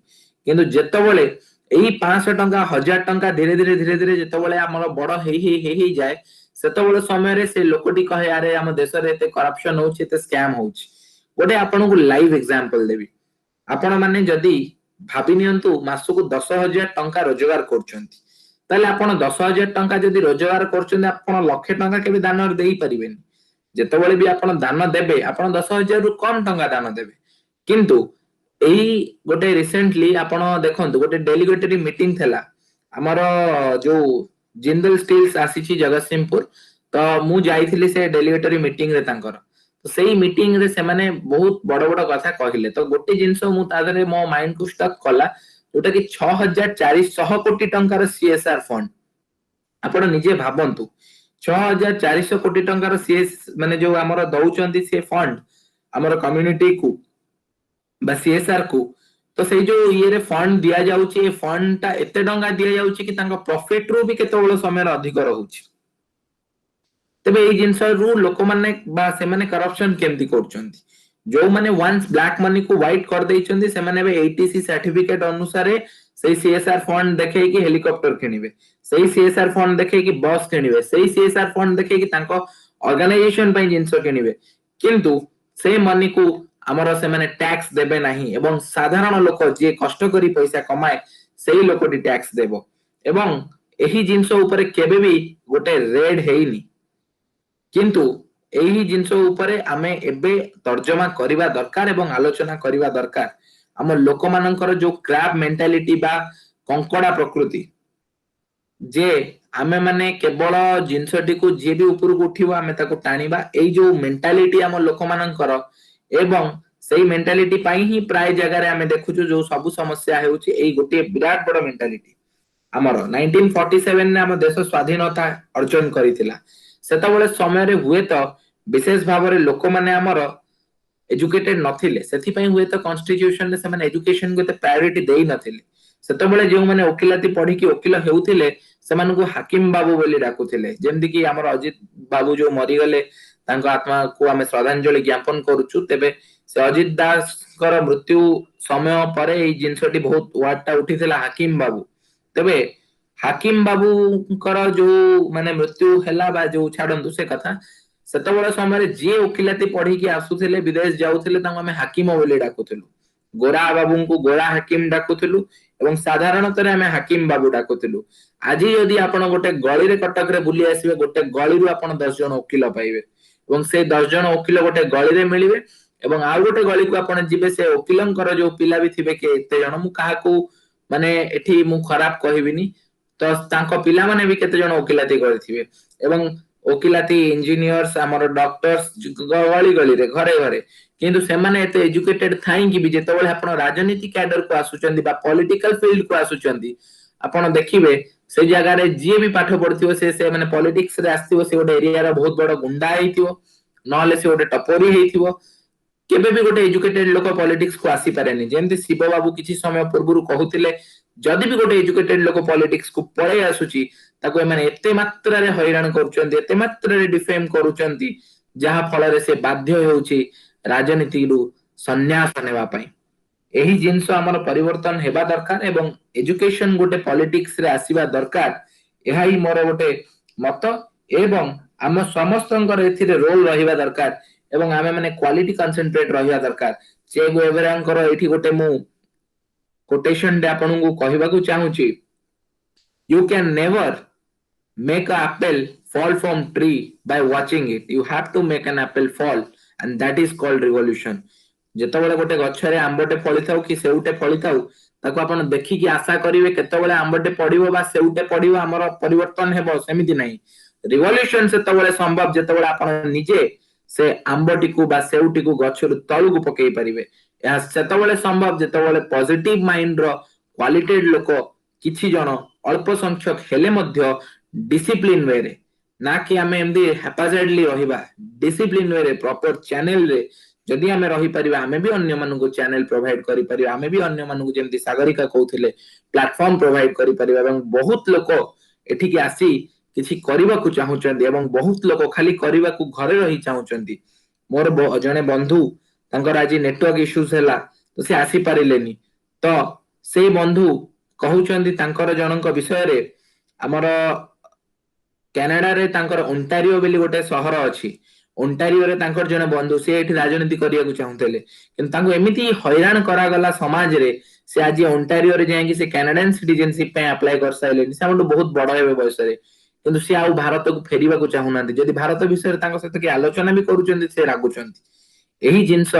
किंतु जेतबेले एई 500 टंका 1000 टंका धीरे धीरे जेतबेले हमर बड़ हेई जाए सेतबेले समय रे से लोकटी कहे अरे हम देश रे एते करप्शन होउछि एते स्कैम होउछि गोटे आपन को लाइव एग्जांपल देबी आपण माने जदी भाबी नियंतु मासको 10,000 टंका रोजगार करछंती ताले आपण 10,000 टंका जदी रोजगार करछंती आपण लाख टंका केबे दान देई परिबेनी जेतबेले भी आपण दान देबे आपण 10,000 रु कम टंका दान देबे किंतु एई गोटे रिसेंटली आपण देखंतु गोटे डेलीगेटरी मीटिंग थेला हमर जो जिंदल स्टील्स आसीची जगतसिंहपुर तो मु जाईथिली से डेलीगेटरी मीटिंग रे तांकर तो सेई मीटिंग रे से माने बहुत बड़ बड़ कथा कहिले तो गोटे जिंस मु तादरे मो माइंड को स्टक कला जोटा कि 6,400 कोटी टंकार सीएसआर फंड आपण निजे भाबंतु 6,400 कोटी टंकार सीएस माने जो हमर दउचंती से फंड हमर कम्युनिटी को बा सीएसआर को तो से जो ये रे फंड दिया जाउची फंड ता एते डंगा दिया जाउची कि तांका प्रॉफिट रो भी केते बळ समय अधिक रहउची तबे ए जिंस रु लोक माने बा से माने करप्शन केमती करचंती जो माने वंस ब्लैक मनी को व्हाइट कर दैचंती से माने बे एटीसी सर्टिफिकेट अनुसार सेई सीएसआर फंड देखे कि हेलीकॉप्टर किनिबे सेई सीएसआर फंड देखे कि बस किनिबे सेई सीएसआर फंड देखे कि तांको ऑर्गेनाइजेशन पई जिंस किनिबे किंतु से मनी को हमर से माने टैक्स देबे नाही एवं साधारण लोक जे कष्ट करी पैसा कमाए सेई लोकटी टैक्स देबो एवं एही जिंस ऊपर केबे भी गोटे रेड हेइनी किंतु एही जिंस ऊपर आमे एबे तर्जमा करिवा दरकार एवं आलोचना करिवा दरकार हम लोक मानकर जो क्रैब मेंटालिटी बा कंकड़ा प्रकृति जे आमे माने केवल जिंसटी को जे भी ऊपर को उठिबो आमे ताको टाणीबा एई जो मेंटालिटी हम लोक मानकर एवं सेई मेंटालिटी पाई ही प्राय जगह रे आमे देखुछु जो सब समस्या हेउची एई गोटे विराट बड़ मेंटालिटी हमर 1947 ने हम देश स्वाधीनता अर्जन करितिला सेतबेले समय रे हुए तो विशेष भाव रे लोक माने हमर एजुकेटेड नथिले सेथि पई हुए तो कॉन्स्टिट्यूशन ने से माने एजुकेशन को ते प्रायोरिटी देई नथिले सेतबेले जे माने वकिलाती पढी कि वकील हेउथिले से मानको हाकिम बाबू बोली डाकुथिले जेमति कि हमर अजित बाबू जो मरि गले तांको आत्मा को हमें श्रद्धांजलि ज्ञापन करूछु तेबे से अजित दास कर मृत्यु समय पर ए जिंसटी बहुत वार्ता उठिथिला हाकिम बाबू तेबे हाकिम बाबू कर जो माने मृत्यु हैला बा जो छाडंतु से कथा सेतबेले समय जे वकिलाती पढी कि आसुथिले विदेश जाउथिले तांको हमें हाकिम बोली डाकुथिलु गोरा बाबू को गोरा हाकिम डाकुथिलु एवं साधारणतः हमें हाकिम बाबू डाकुथिलु आज यदि आपण गोटे गली रे कटक रे बुली आसीबे गोटे गली रु आपण 10 जन वकील पाइबे एवं से 10 जन वकील गोटे गली रे मिलिबे एवं आ गोटे गली को आपण जिबे से वकीलंकर जो पिला भी थिबे के एते जन मु काहा को माने एठी मु खराब कहिबिनी तो तांको पिला माने भी केते जण ओकिलाती करथिबे एवं ओकिलाती इंजीनियर्स हमर डॉक्टर्स गली गली रे घरे घरे किंतु से माने एते एजुकेटेड थाई कि भी जेतबेले आपण राजनीति कैडर को आसुचंदी बा पॉलिटिकल फील्ड को आसुचंदी आपण देखिबे से जगह रे जे भी पाठ पढ़थिबो से माने पॉलिटिक्स रे आस्थिबो से गोटे एरिया रो बहुत बड़ गुंडा हेतिबो नहले से गोटे टपोरी हेतिबो केबे भी गोटे एजुकेटेड लोक पॉलिटिक्स को आसी पारेनी जेंति शिव बाबू किछि समय पूर्व कहूतिले जदि भी गोटे एजुकेटेड लोक पॉलिटिक्स को पळे आसुची ताको माने एते मात्रा रे हैरान करूचंती एते मात्रा रे डिफेम करूचंती जहा फल रे से बाध्य हेउची राजनीति रु संन्यास नेबा पई एही जिंस हमर परिवर्तन हेबा दरकार एवं एजुकेशन गोटे पॉलिटिक्स रे आसीबा दरकार एहाई मोर गोटे मत एवं हम समस्तंकर एथिरे रोल रहिबा दरकार एवं आमे माने क्वालिटी कंसंट्रेट रहिबा दरकार चे गोएवरांकर एठी गोटे मु कोटेशन डे आपन को कहबा को चाहूची you can never make an apple fall from tree by watching it you have to make an apple fall and that is called revolution जेतबेले गोटे गछरे आंबटे फळिथाउ कि सेउटे फळिथाउ ताको आपण देखि कि आशा करिवे केतबेले आंबटे पडिबो बा सेउटे पडिबो हमर परिवर्तन हेबो सेमिति नाही रिवोल्यूशन सेतबेले संभव जेतबेले आपण निजे से आंबटी को बा सेउटी को गछरु तळु को पकेई परिवे या सेतबेले संभव जेतबेले पॉजिटिव माइंड रो क्वालिटेड लोक किछि जण अल्प संख्यक हेले मध्य डिसिप्लिन वे रे ना कि आमे एमदी हैपाजार्डली रहिबा डिसिप्लिन वे रे प्रॉपर चैनल रे जदि आमे रहि परिबा आमे भी अन्य मानु को चैनल प्रोवाइड करि परिबा आमे भी अन्य मानु को जेमती सागरिका कहउथिले प्लेटफॉर्म प्रोवाइड करि परिबा एवं बहुत लोक एठी कि आसी किछि करिबा को चाहुचंदी एवं बहुत लोक खाली करिबा को घरे रहि चाहुचंदी मोर जने बंधु तांकर आजि नेटवर्क इश्यूज हैला तो से आसी पारिलेनी तो से बंधु कहउचंदी तांकर जनक विषय रे हमर कनाडा रे तांकर ओंटारियो बेली गोटे शहर अछि ओंटारियो रे तांकर जने बंधु से एठी राजनीति करिया को चाहुतेले किंतु तांको एमिति हैरान करा गला समाज रे से आज ओंटारियो रे जाय कि से कनाडियन सिटीजनशिप पे अप्लाई कर साइले से हमटो बहुत बड़ हेबे बयस रे किंतु से आउ भारत को फेरिबा को चाहुनांती जदि भारत विषय रे तांको सहित के आलोचना भी करूचंदी से रागुचंती एही जिंस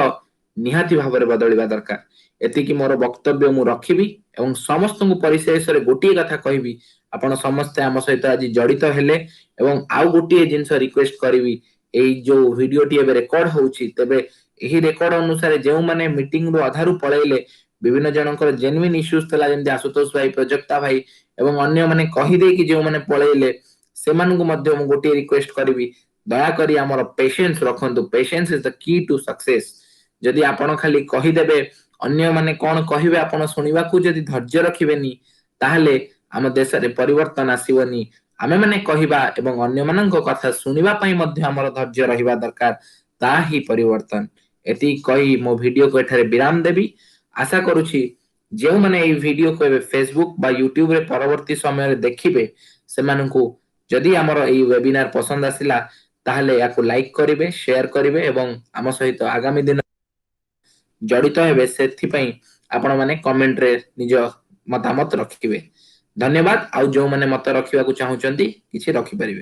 निहाती भाबरे बदलिबा दरकार एति कि मोर वक्तव्य मु रखिबी एवं समस्त को परिशेष रे गोटिए कथा कहबी आपण समस्त आम सहित आज जड़ित हेले एवं आउ गोटिए जिंस रिक्वेस्ट करिवि एई जो वीडियो टी एबे रेकॉर्ड होउची तबे एही रेकॉर्ड अनुसार जेउ माने मीटिंग रो आधारु पळेले विभिन्न जनकर जेन्युइन इश्यूज तला जेंति आशुतोष भाई प्रजक्ता भाई एवं अन्य माने कहि दे कि जेउ माने पळेले सेमान को मध्य मु गोटिए रिक्वेस्ट करिवि दया करी हमर पेशेंस रखंतु patience is the key to success जदि आपण खाली कहि देबे अन्य माने कोन कहिबे आपण सुनिबा को जदि धैर्य रखिबेनी ताहले हम देश रे परिवर्तन आसीबनी आमे माने कहिबा एवं अन्य मानक कथा सुनिबा पई मध्य हमर धैर्य रहिबा दरकार ता ही परिवर्तन एति कहि मो वीडियो को एठारे विराम देबी आशा करूची जेउ माने ए वीडियो को एबे फेसबुक बा यूट्यूब रे परवर्ती समय रे देखिबे सेमानकु जदि हमर ए वेबिनार पसंद आसिला ताहले याको लाइक करिवे शेयर करिवे एवं हम सहित आगामी दिन जड़ित हेबे सेथि पई आपण माने कमेंट रे निज मतामत रखिबे धन्यवाद आउ जो माने मत रखिबा को चाहुचंती किछि रखि परिबे।